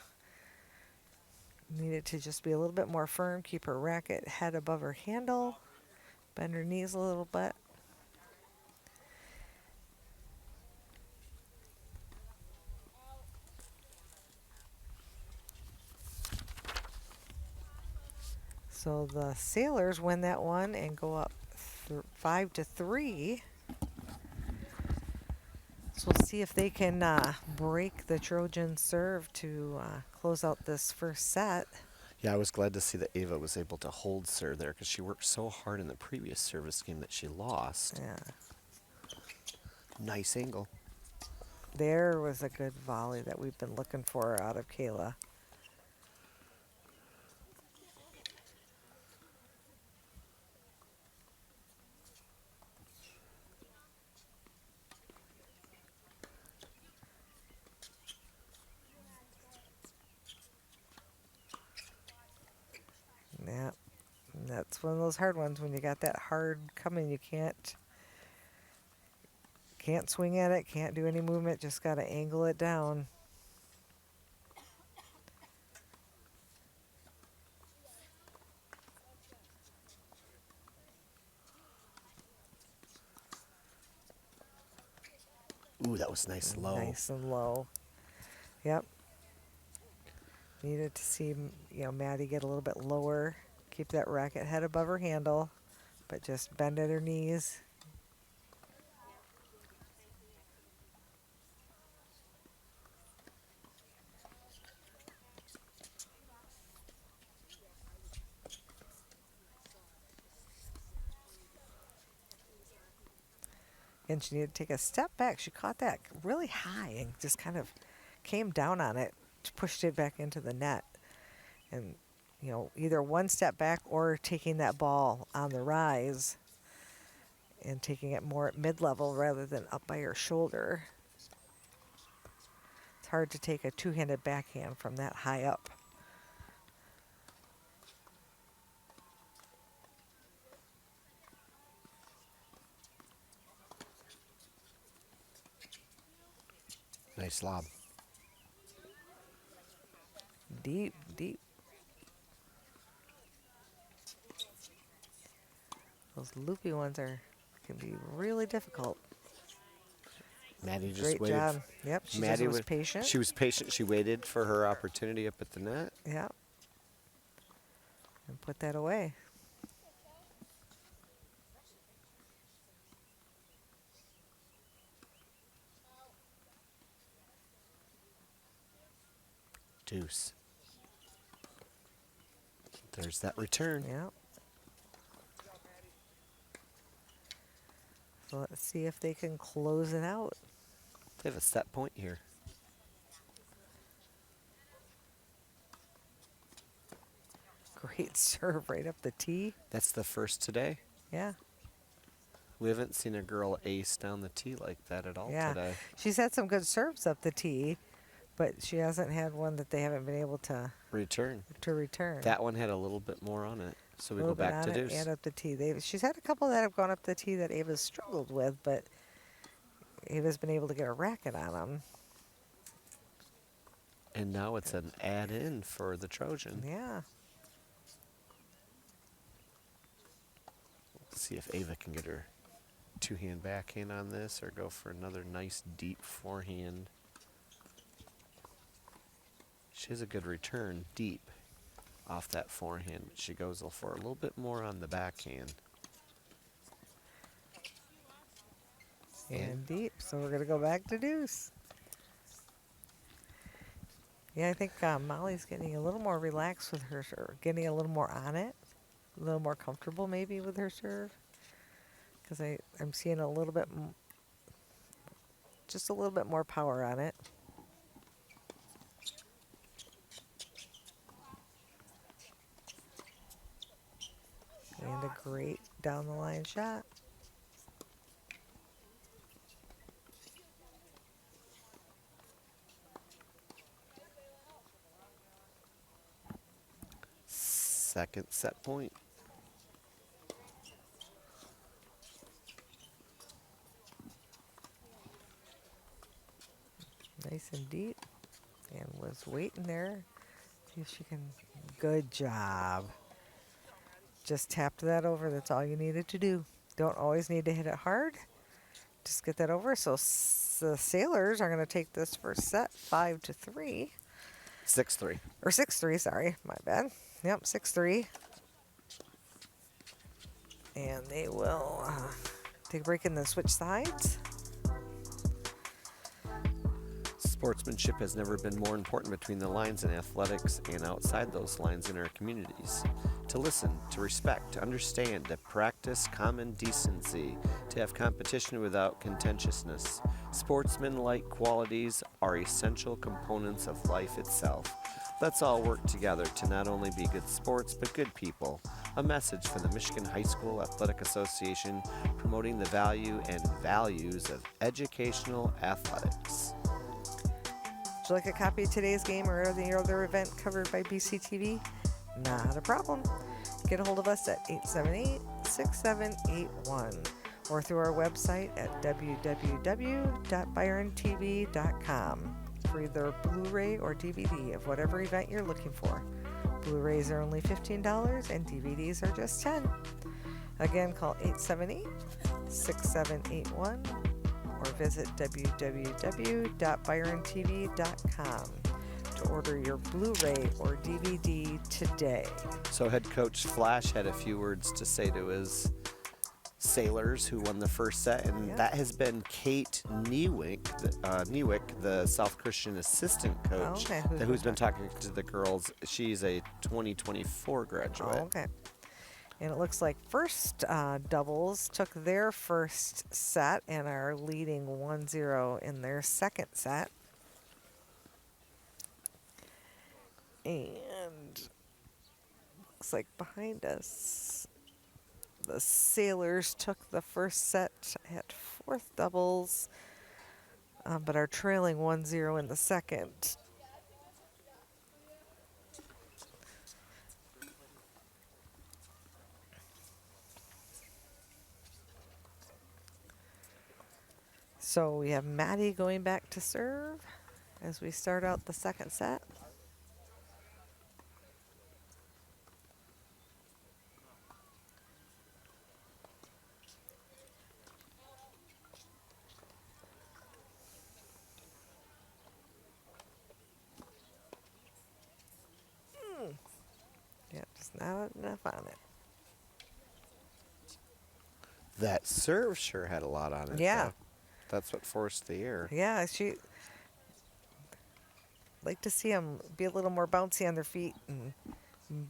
Needed to just be a little bit more firm, keep her racket head above her handle, bend her knees a little bit. So the Sailors win that one and go up 5-3. So we'll see if they can break the Trojan serve to close out this first set. Yeah, I was glad to see that Ava was able to hold serve there because she worked so hard in the previous service game that she lost. Yeah, Nice angle. there was a good volley that we've been looking for out of Kayla. Yeah, that's one of those hard ones when you got that hard coming. You can't swing at it, can't do any movement. Just got to angle it down. Ooh, that was nice low. Nice and low. Yep. Needed to see Maddie get a little bit lower, keep that racket head above her handle, but just bend at her knees. And she needed to take a step back. She caught that really high and just kind of came down on it, pushed it back into the net. And, either one step back or taking that ball on the rise and taking it more at mid-level rather than up by her shoulder. It's hard to take a two-handed backhand from that high up. Nice lob. Deep, deep. Those loopy ones can be really difficult. Maddie just Great waited. job. Yep, she Maddie just was patient. She was patient. She waited for her opportunity up at the net. Yep. And put that away. Deuce. There's that return. Yep. So let's see if they can close it out. They have a set point here. Great serve right up the tee. That's the first today. Yeah. We haven't seen a girl ace down the tee like that at all Yeah. today. She's had some good serves up the tee, but she hasn't had one that they haven't been able to Return. return. That one had a little bit more on it. So we A go little bit back to on it deuce. and up the tee. She's had a couple that have gone up the tee that Ava's struggled with, but Ava's been able to get a racket on them. And now it's an add-in for the Trojan. Yeah. See if Ava can get her two-hand backhand on this or go for another nice deep forehand. She has a good return deep off that forehand, but she goes for a little bit more on the backhand. And deep. So we're going to go back to deuce. Yeah, I think Molly's getting a little more relaxed with her serve, getting a little more on it, a little more comfortable maybe with her serve. Because I'm seeing a little bit, just a little bit more power on it. And a great down the line shot. Second set point. Nice and deep. And was waiting there. See if she can. Good job. Just tapped that over. That's all you needed to do. Don't always need to hit it hard. Just get that over. So the Sailors are going to take this first set 5-3. 6-3. Or 6-3, sorry. My bad. Yep, 6-3. And they will take a break and then switch sides. Sportsmanship has never been more important between the lines in athletics and outside those lines in our communities. To listen, to respect, to understand, to practice common decency, to have competition without contentiousness. Sportsman-like qualities are essential components of life itself. Let's all work together to not only be good sports, but good people. A message from the Michigan High School Athletic Association promoting the value and values of educational athletics. Would you like a copy of today's game or any other event covered by BCTV? Not a problem. Get a hold of us at 878-6781 or through our website at www.byrontv.com for either Blu-ray or DVD of whatever event you're looking for. Blu-rays are only $15 and DVDs are just $10. Again, call 878-6781 or visit www.byrontv.com to order your Blu-ray or DVD today. So head coach Flash had a few words to say to his Sailors who won the first set, and that has been Kate Newick, the South Christian assistant coach, who's been talking to the girls. She's a 2024 graduate. Oh, okay. And it looks like first doubles took their first set and are leading 1-0 in their second set. And looks like behind us, the Sailors took the first set at fourth doubles, but are trailing 1-0 in the second. So we have Maddie going back to serve as we start out the second set. Yeah, just not enough on it. That serve sure had a lot on it. Yeah. Though. That's what forced the error. Yeah, like to see them be a little more bouncy on their feet and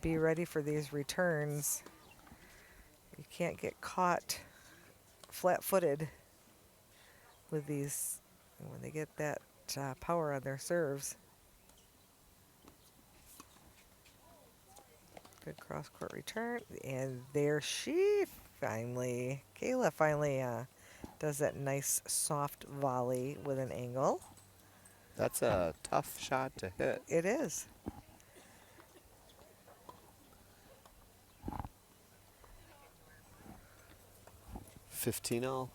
be ready for these returns. You can't get caught flat-footed with these when they get that power on their serves. Good cross-court return, and there she finally, Kayla finally does that nice soft volley with an angle. That's a tough shot to hit. It is. $15.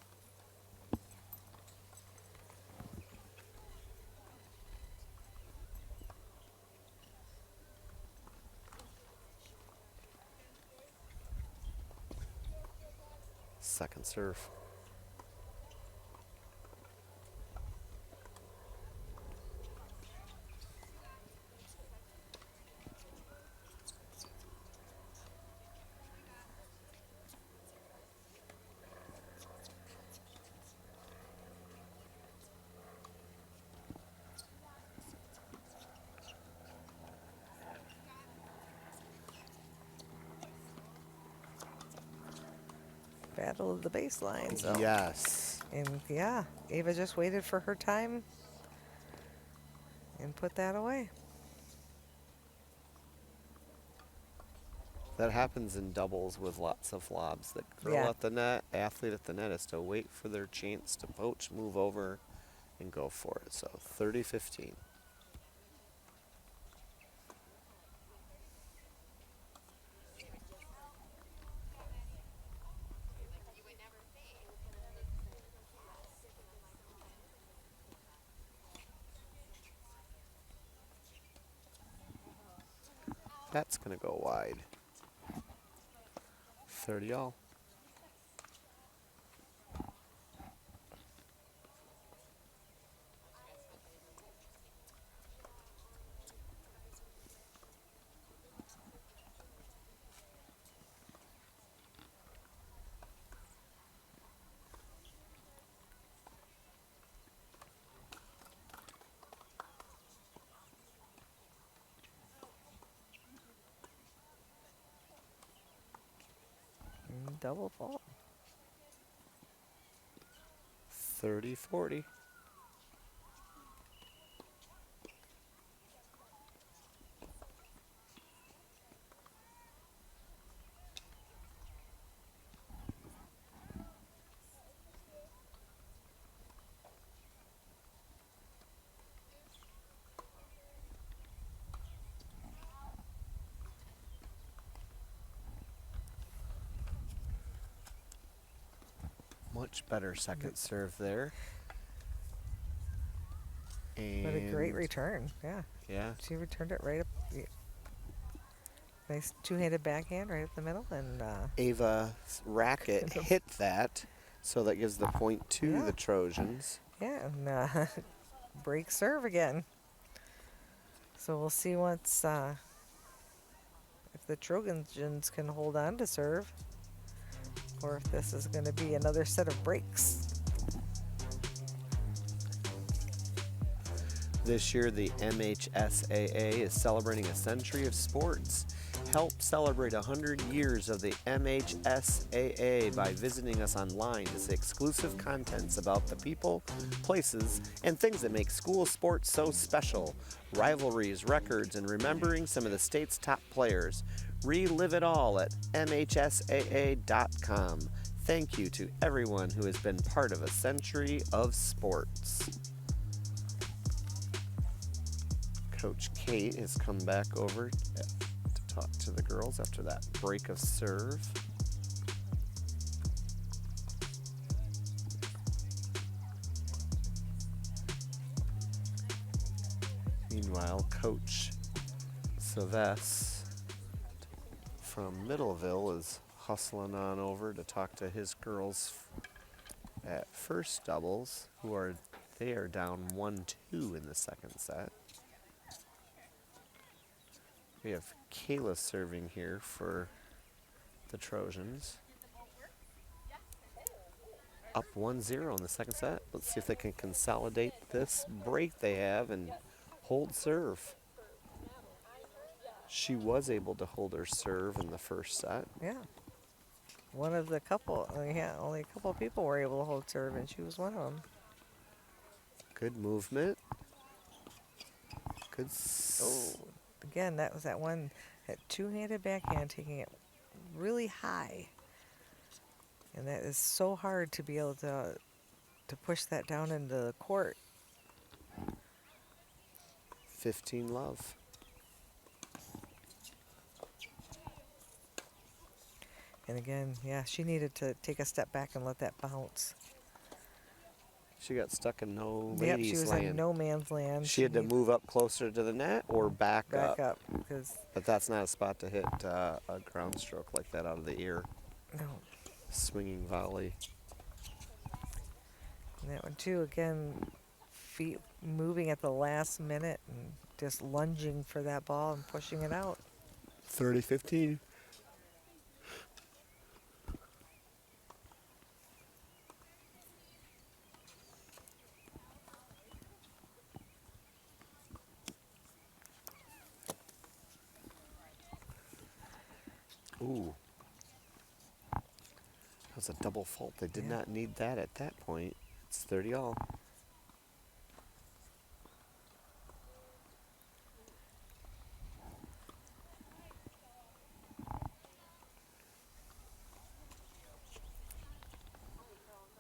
Second serve. Battle of the baseline. So. Yes. And yeah, Ava just waited for her time and put that away. That happens in doubles with lots of lobs. The girl Yeah. at the net, athlete at the net, has to wait for their chance to poach, move over, and go for it. So 30-15. That's going to go wide. 30-all. Double fault. 30-40. Much better second serve there. And What a great return. Yeah. yeah, She returned it right up. Nice two-handed backhand right up the middle. And Ava's racket hit that, so that gives the point to Yeah. the Trojans. yeah, and break serve again. So we'll see once if the Trojans can hold on to serve, or if this is going to be another set of breaks. This year, the MHSAA is celebrating a century of sports. Help celebrate 100 years of the MHSAA by visiting us online to see exclusive contents about the people, places, and things that make school sports so special. Rivalries, records, and remembering some of the state's top players. Relive it all at MHSAA.com. Thank you to everyone who has been part of a century of sports. Coach Kate has come back over to talk to the girls after that break of serve. Meanwhile, Coach Sylvester from Middleville is hustling on over to talk to his girls at first doubles, they are down 1-2 in the second set. We have Kayla serving here for the Trojans. Up 1-0 in the second set. Let's see if they can consolidate this break they have and hold serve. She was able to hold her serve in the first set. Yeah. One of the couple, yeah, only a couple of people were able to hold serve, and she was one of them. Good movement. Good. Oh, again, that was that one, that two-handed backhand, taking it really high. And that is so hard to be able to push that down into the court. 15-love. And again, yeah, she needed to take a step back and let that bounce. She got stuck in no Yep, ladies she was land. in no man's land. She had to move up closer to the net or back up. Because But that's not a spot to hit a ground stroke like that out of the ear. no. Swinging volley. And that one too, again, feet moving at the last minute and just lunging for that ball and pushing it out. 30-15. Ooh. That was a double fault. They did not need that at that point. It's 30-all.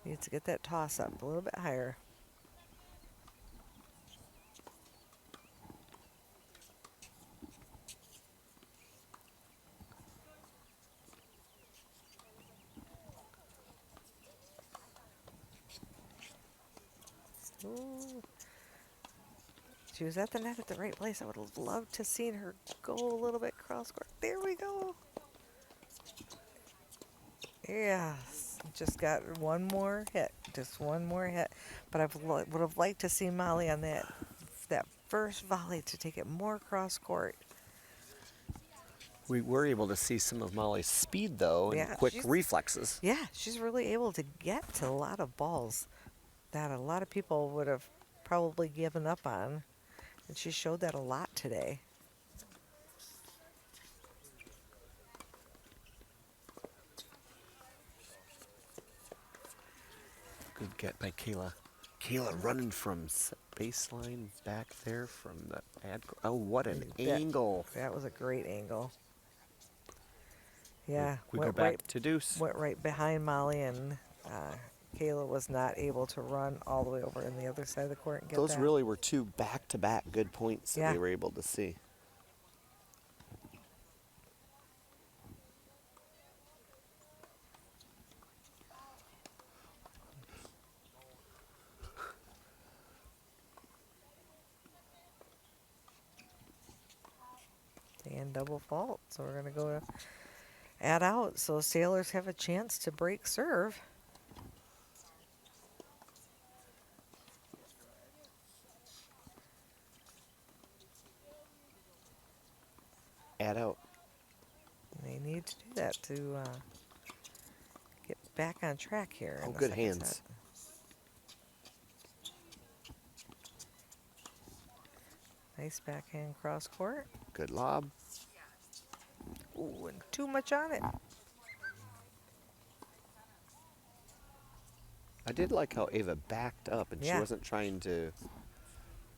Needs to get that toss up a little bit higher. Ooh. She was at the net at the right place. I would have loved to seen her go a little bit cross court. There we go. Yes, just got one more hit, just one more hit. But I would have liked to see Molly on that first volley to take it more cross court. We were able to see some of Molly's speed, though, and Yeah, quick reflexes. Yeah, she's really able to get to a lot of balls that a lot of people would have probably given up on. And she showed that a lot today. Good get by Kayla. Kayla running from baseline back there from the ad. Oh, what an angle. That was a great angle. Yeah. We go back to deuce. Went right behind Molly, and Kayla was not able to run all the way over on the other side of the court and get Those that. really were two back-to-back good points that we were able to see. And double fault. So we're going to go to add out. So Sailors have a chance to break serve. Add out. They need to do that to get back on track here. Oh, in the good second hands. set. Nice backhand cross court. Good lob. Ooh, and too much on it. I did like how Ava backed up, and she Yeah. wasn't trying to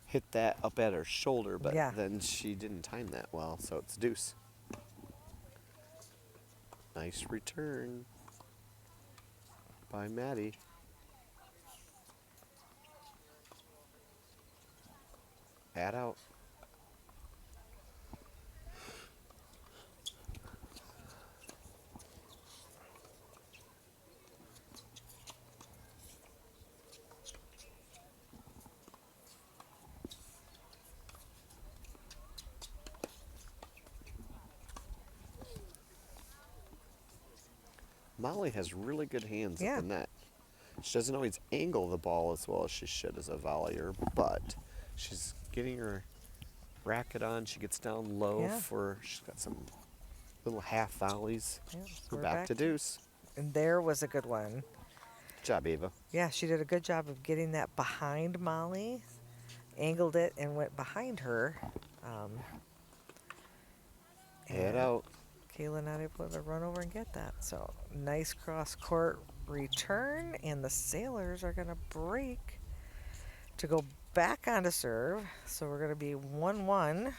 hit that up at her shoulder, but Yeah. then she didn't time that well, so it's deuce. Nice return by Maddie. Add out. Molly has really good hands at the net. She doesn't always angle the ball as well as she should as a volleyer, but she's getting her racket on. She gets down low she's got some little half volleys. Yeah, so We're we're back to deuce. And there was a good one. Good job, Ava. Yeah, she did a good job of getting that behind Molly. angled it and went behind her. Head And out. Kayla not able to run over and get that. So nice cross court return, and the Sailors are going to break to go back onto serve. So we're going to be 1-1,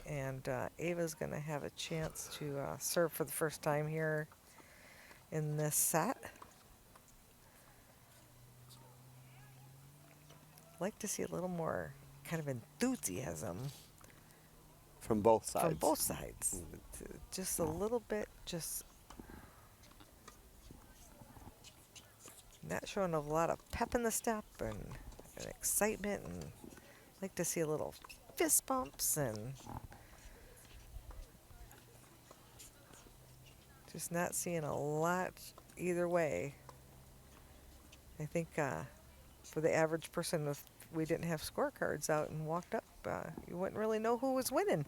and Ava's going to have a chance to serve for the first time here in this set. Like to see a little more kind of enthusiasm From both sides. from both sides. Just a little bit, just not showing a lot of pep in the step and excitement, and like to see a little fist bumps and just not seeing a lot either way. I think for the average person, if we didn't have scorecards out and walked up, you wouldn't really know who was winning.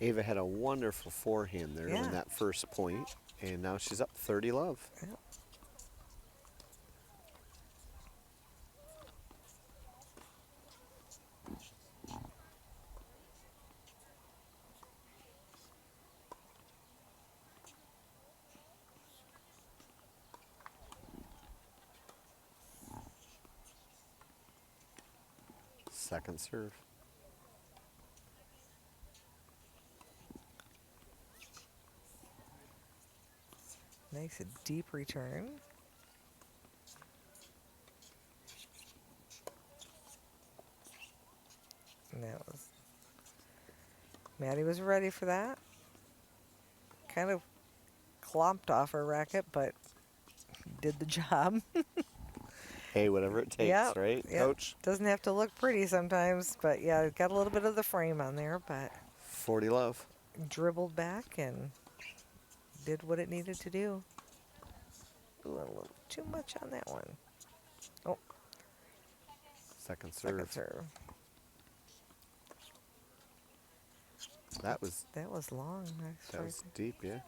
Ava had a wonderful forehand there to Yeah. win that first point, and now she's up 30-love. Yep. Second serve. Nice deep return. And that was, Maddie was ready for that. Kind of clomped off her racket, but did the job. Hey, whatever it takes, Yep, right, yep. Coach? Doesn't have to look pretty sometimes, but yeah, got a little bit of the frame on there, but 40-love. dribbled back and did what it needed to do. Ooh, a little too much on that one. Oh, Second serve. second serve. That was That was long. that was deep, yeah.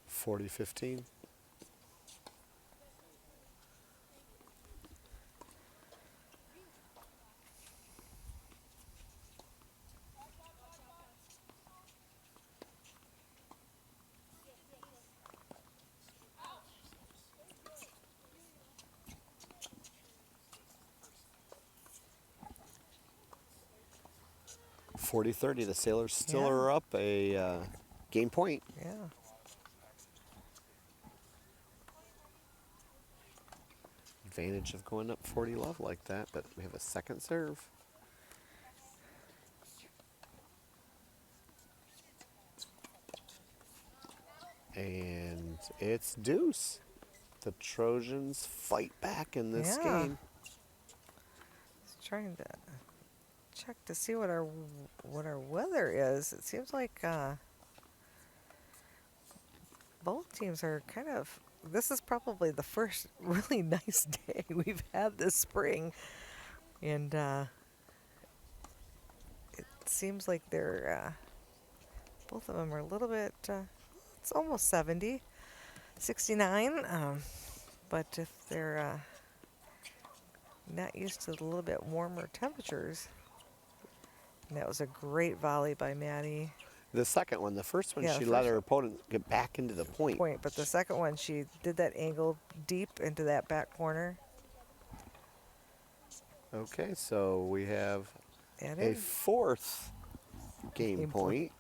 (40-15). (40-30). The Sailors still Yeah. are up a game point. Yeah. Advantage of going up 40-love like that, but we have a second serve. And it's deuce. The Trojans fight back in this Yeah. game. Just trying to check to see what our weather is. It seems like both teams are kind of. This is probably the first really nice day we've had this spring, and it seems like they're both of them are a little bit. It's almost 70, 69. But if they're not used to the little bit warmer temperatures, and that was a great volley by Maddie. The second one, the first one, Yeah, she the let first her opponent get back into the point. But the second one, she did that angle deep into that back corner. Okay, so we have And a in. fourth game Game point. point.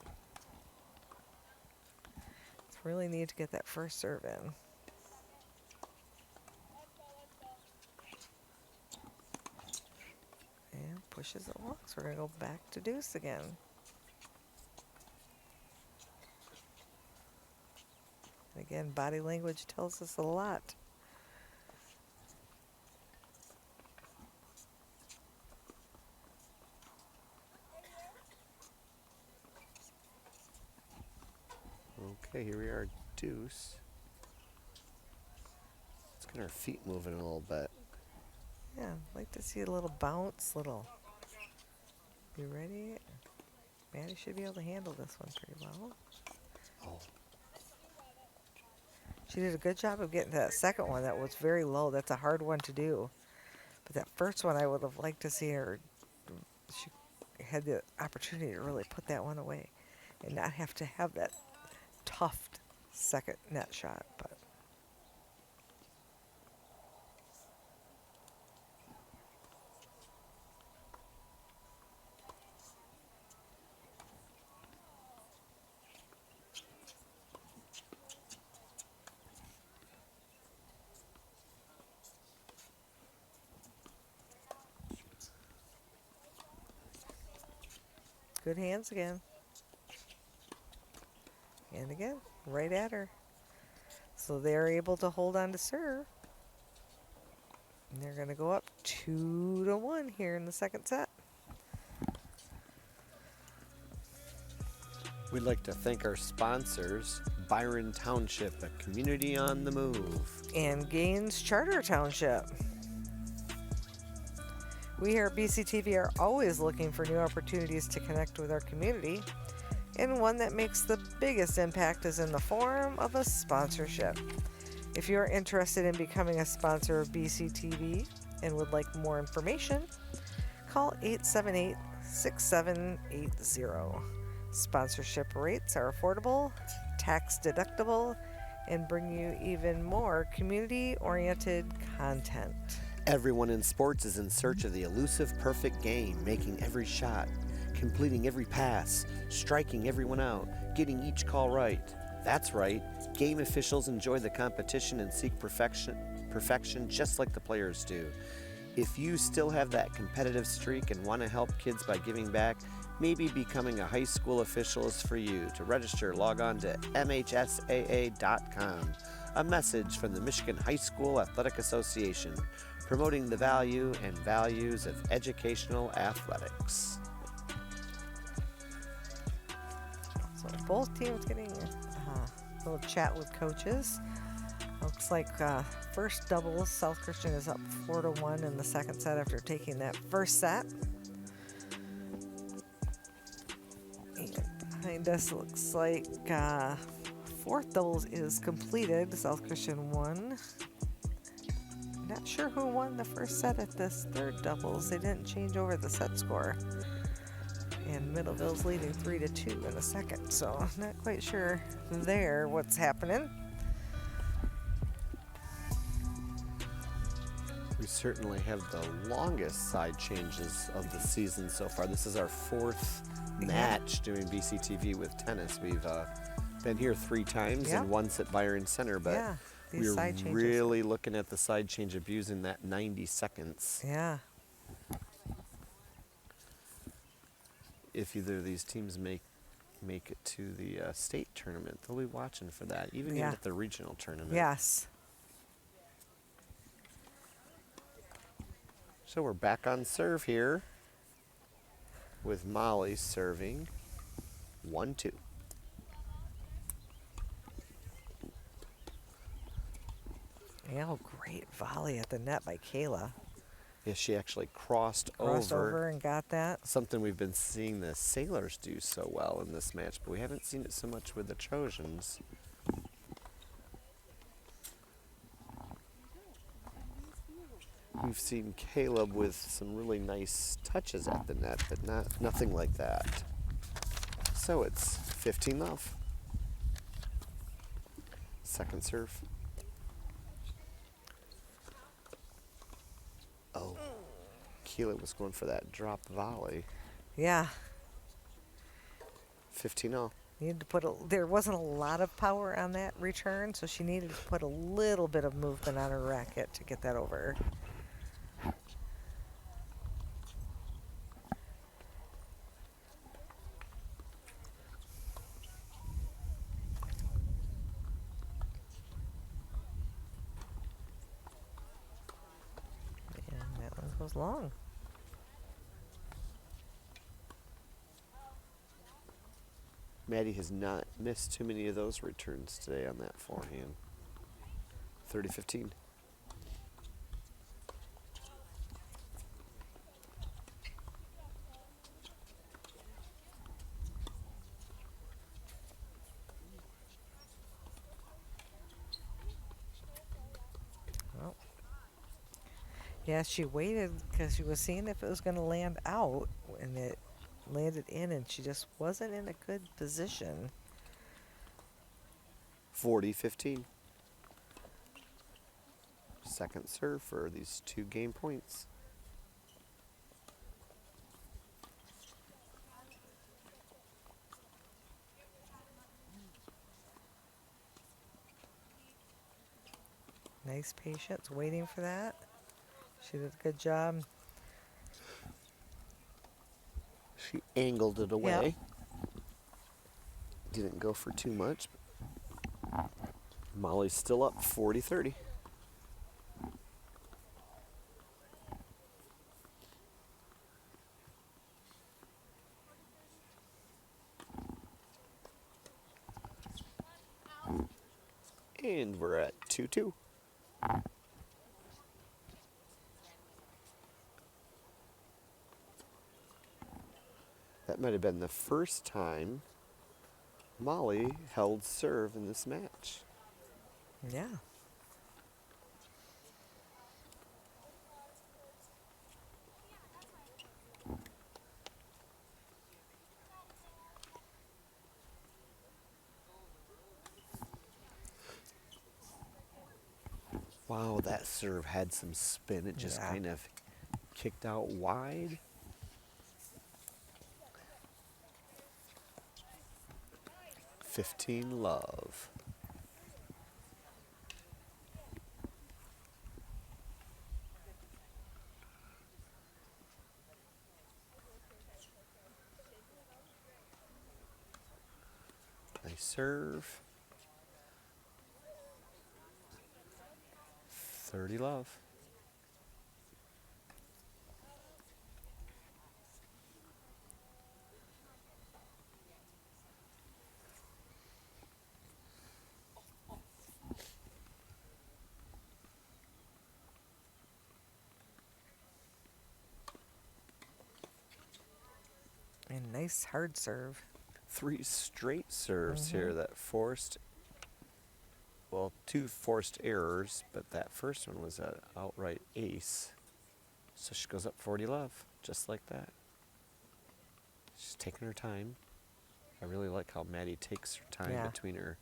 It's really neat to get that first serve in. And pushes it along, so we're going to go back to deuce again. And again, body language tells us a lot. Okay, here we are, deuce. Let's get our feet moving a little bit. Yeah, like to see a little bounce, little. You ready? Maddie should be able to handle this one pretty well. Oh, She did a good job of getting to that second one. That was very low. That's a hard one to do. But that first one, I would have liked to see her. She had the opportunity to really put that one away and not have to have that tough second net shot. But good hands again. And again, right at her. So they're able to hold on to serve. And they're going to go up 2-1 here in the second set. we'd like to thank our sponsors, Byron Township, a community on the move. And Gaines Charter Township. We here at BCTV are always looking for new opportunities to connect with our community. And one that makes the biggest impact is in the form of a sponsorship. If you're interested in becoming a sponsor of BCTV and would like more information, call 878-6780. Sponsorship rates are affordable, tax deductible, and bring you even more community-oriented content. Everyone in sports is in search of the elusive perfect game, making every shot, completing every pass, striking everyone out, getting each call right. That's right, game officials enjoy the competition and seek perfection just like the players do. If you still have that competitive streak and want to help kids by giving back, maybe becoming a high school official is for you. To register, log on to mhsaa.com. A message from the Michigan High School Athletic Association, promoting the value and values of educational athletics. So both teams getting a little chat with coaches. Looks like first doubles, South Christian is up 4-1 in the second set after taking that first set. And behind us looks like fourth doubles is completed. South Christian won. Not sure who won the first set at this third doubles. They didn't change over the set score. And Middleville's leading 3-2 in the second, so I'm not quite sure there what's happening. We certainly have the longest side changes of the season so far. This is our fourth match doing BCTV with tennis. We've been here 3 times and once at Byron Center, but we're really looking at the side change, abusing that 90 seconds. Yeah. If either of these teams make it to the state tournament, they'll be watching for that, even at the regional tournament. Yes. So we're back on serve here with Molly serving 1-2. Yeah, great volley at the net by Kayla. Yeah, she actually crossed over and got that. Something we've been seeing the Sailors do so well in this match, but we haven't seen it so much with the Trojans. We've seen Caleb with some really nice touches at the net, but nothing like that. So it's 15-love. Second serve. Oh, Keela was going for that drop volley. Yeah. 15-0. Needed to put there wasn't a lot of power on that return, so she needed to put a little bit of movement on her racket to get that over. And that one goes long. Maddie has not missed too many of those returns today on that forehand. 30-15. Yeah, she waited because she was seeing if it was going to land out, and it landed in, and she just wasn't in a good position. 40-15. Second serve for these 2 game points. Nice patience waiting for that. She did a good job. She angled it Yep. away. Didn't go for too much. Molly's still up 40-30. And we're at 2-2. That might have been the first time Molly held serve in this match. Yeah. Wow, that serve had some spin. It just Yeah. kind of kicked out wide. $15-love. Nice serve. 30-love. And nice hard serve. 3 straight serves here that forced, well, 2 forced errors, but that first one was an outright ace. So she goes up 40-love, just like that. She's taking her time. I really like how Maddie takes her time Yeah. between her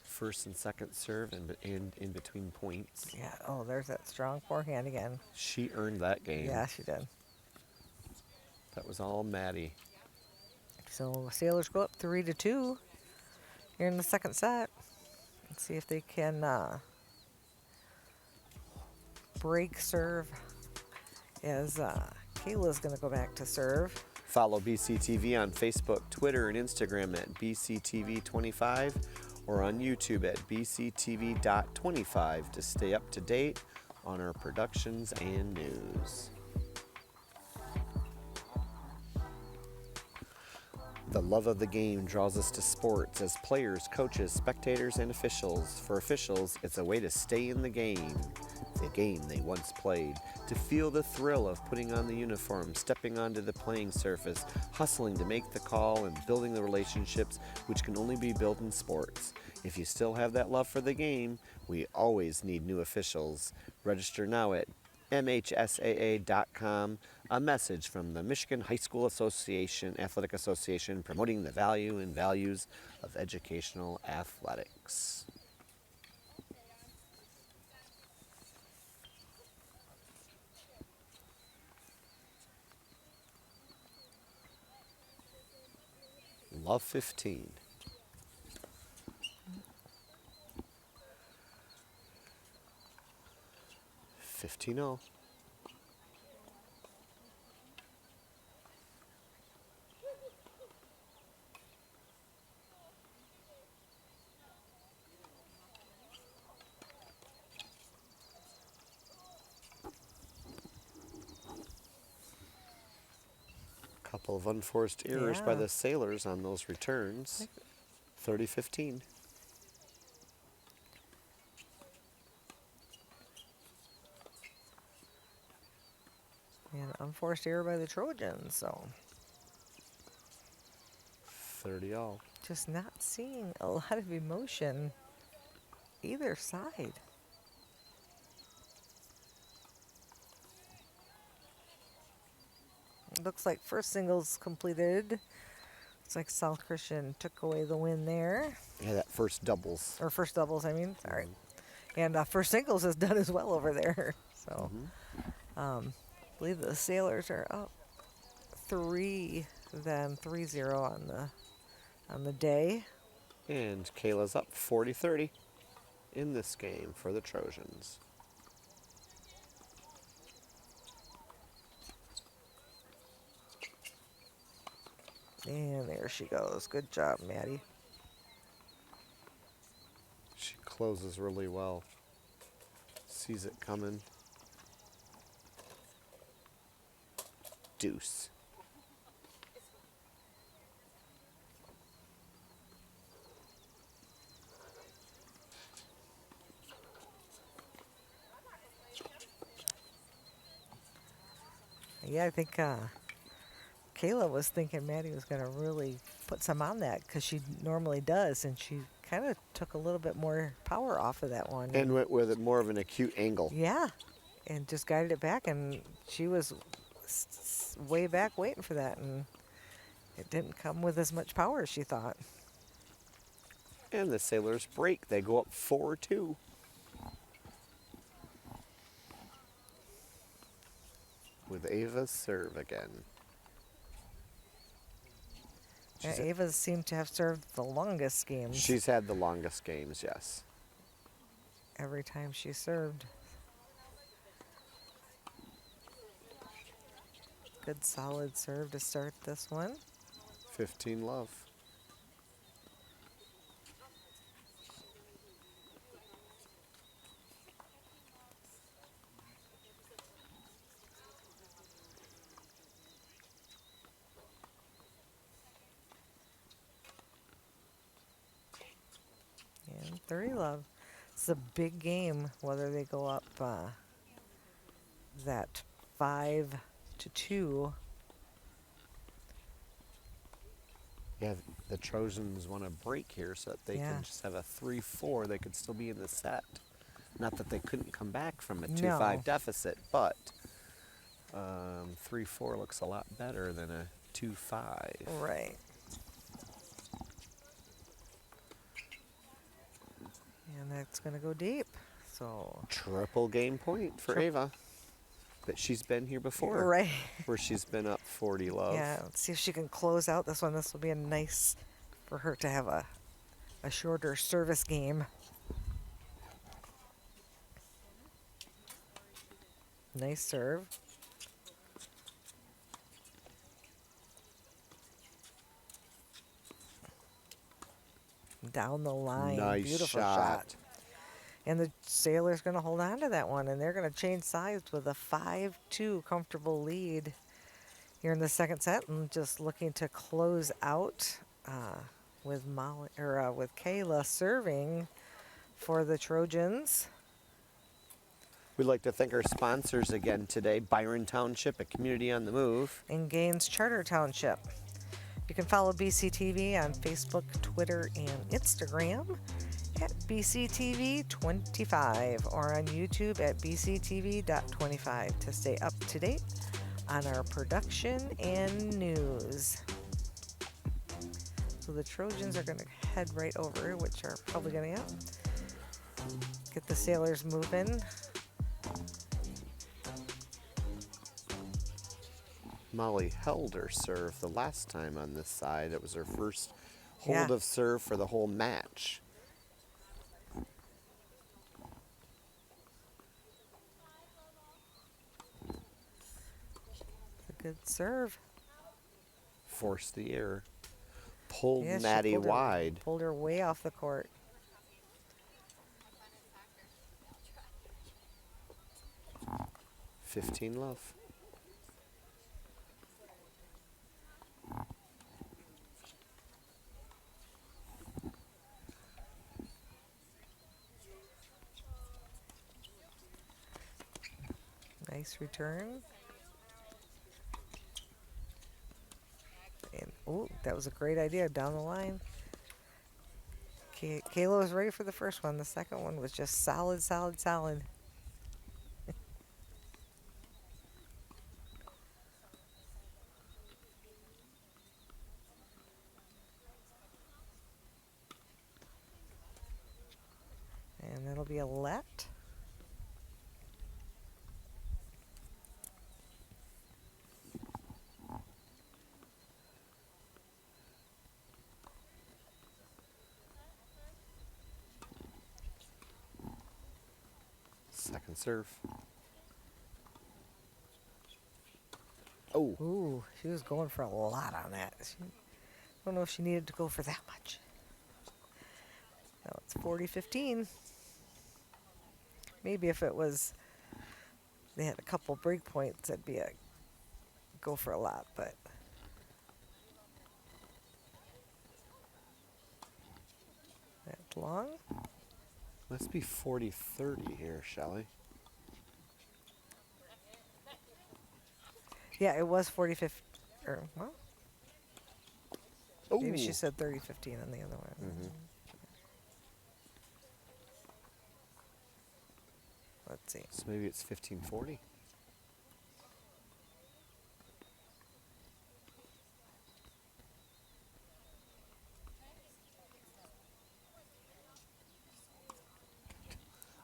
first and second serve and in between points. Yeah. Oh, there's that strong forehand again. She earned that game. Yeah, she did. That was all Maddie. So Sailors go up 3-2 here in the second set. Let's see if they can break serve as Kayla's going to go back to serve. Follow BCTV on Facebook, Twitter, and Instagram at BCTV25 or on YouTube at BCTV.25 to stay up to date on our productions and news. The love of the game draws us to sports as players, coaches, spectators, and officials. For officials, it's a way to stay in the game they once played, to feel the thrill of putting on the uniform, stepping onto the playing surface, hustling to make the call, and building the relationships which can only be built in sports. If you still have that love for the game, we always need new officials. Register now at MHSAA.com. A message from the Michigan High School Association, Athletic Association, promoting the value and values of educational athletics. Love 15. 15-0. Couple of unforced errors by Yeah. the Sailors on those returns. 30-15. And unforced error by the Trojans. So 30-all. just not seeing a lot of emotion. either side. looks like first singles completed. Looks like South Christian took away the win there. Yeah, that first doubles. Or first doubles, I mean. Sorry. And first singles is done as well over there. So, I believe the Sailors are up 3, then 3-0 on the day. And Kayla's up 40-30 in this game for the Trojans. And there she goes. Good job, Maddie. She closes really well. Sees it coming. Deuce. Yeah, I think Kayla was thinking Maddie was going to really put some on that because she normally does, and she kind of took a little bit more power off of that one. And went with more of an acute angle. Yeah, and just guided it back, and she was way back waiting for that, and it didn't come with as much power as she thought. And the Sailors break. They go up 4-2. With Ava's serve again. Yeah, Ava seemed to have served the longest games. She's had the longest games, yes. Every time she served. Good solid serve to start this one. 15-love. And 30-love. It's a big game, whether they go up that 5-2. Yeah, the Trojans want to break here so that they can just have a 3-4. They could still be in the set. Not that they couldn't come back from a 2-5 deficit, but 3-4 looks a lot better than a 2-5. Right. And that's going to go deep. So Triple game point for Ava. But she's been here before. Right. Where she's been up 40-love. Yeah, let's see if she can close out this one. This will be a nice for her to have a shorter service game. Nice serve. Down the line. Nice Beautiful shot. And the Sailor's going to hold on to that one, and they're going to change sides with a 5-2 comfortable lead here in the second set, and just looking to close out with with Kayla serving for the Trojans. We'd like to thank our sponsors again today, Byron Township, a community on the move. In Gaines Charter Township. You can follow BCTV on Facebook, Twitter, and Instagram at BCTV25 or on YouTube at BCTV.25 to stay up to date on our production and news. So the Trojans are going to head right over, which are probably going to get the Sailors moving. Molly held her serve the last time on this side. It was her first hold of serve for the whole match. A good serve. Forced the error. Pulled Yeah, Maddie wide. Pulled her way off the court. $15-love. Nice return. And, oh, that was a great idea down the line. Kayla was ready for the first one. The second one was just solid, solid, solid. be a let. Second serve. Oh, Ooh, she was going for a lot on that. I don't know if she needed to go for that much. Now it's 40-15. Maybe if it was, they had a couple break points, that'd be a go for a lot, but. That's long. must be 40-30 here, Shelly. Yeah, it was 40-50. Or, well, maybe she Ooh. said 30-15 on the other one. Mhm. Let's see. So maybe it's 15-40.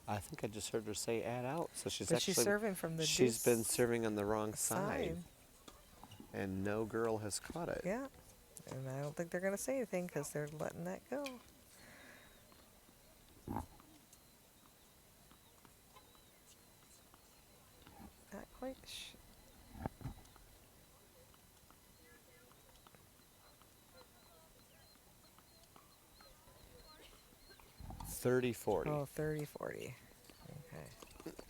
I think I just heard her say add out. So she's But actually she's serving from the she's been deuce serving on the wrong side, side. and no girl has caught it. Yeah, and I don't think they're going to say anything because they're letting that go. Not quite. 30-40. Oh, 30-40.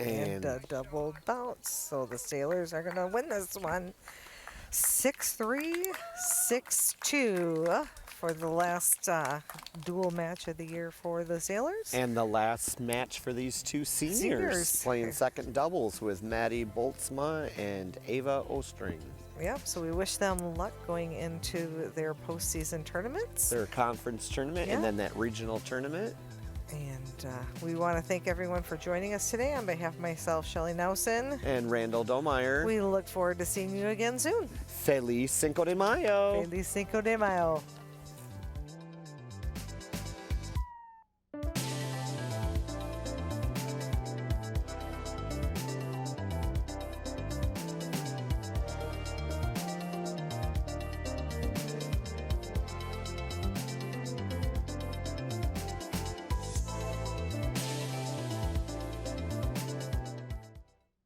Okay. And a double bounce. So the Sailors are going to win this one. 6-3, 6-2 for the last dual match of the year for the Sailors. And the last match for these two seniors playing second doubles with Maddie Boltzma and Ava Ostring. Yep, so we wish them luck going into their postseason tournaments. Their conference tournament and then that regional tournament. And we want to thank everyone for joining us today. On behalf of myself, Shelly Nelson, And Randall Domeyer. we look forward to seeing you again soon. Feliz Cinco de Mayo. Feliz Cinco de Mayo.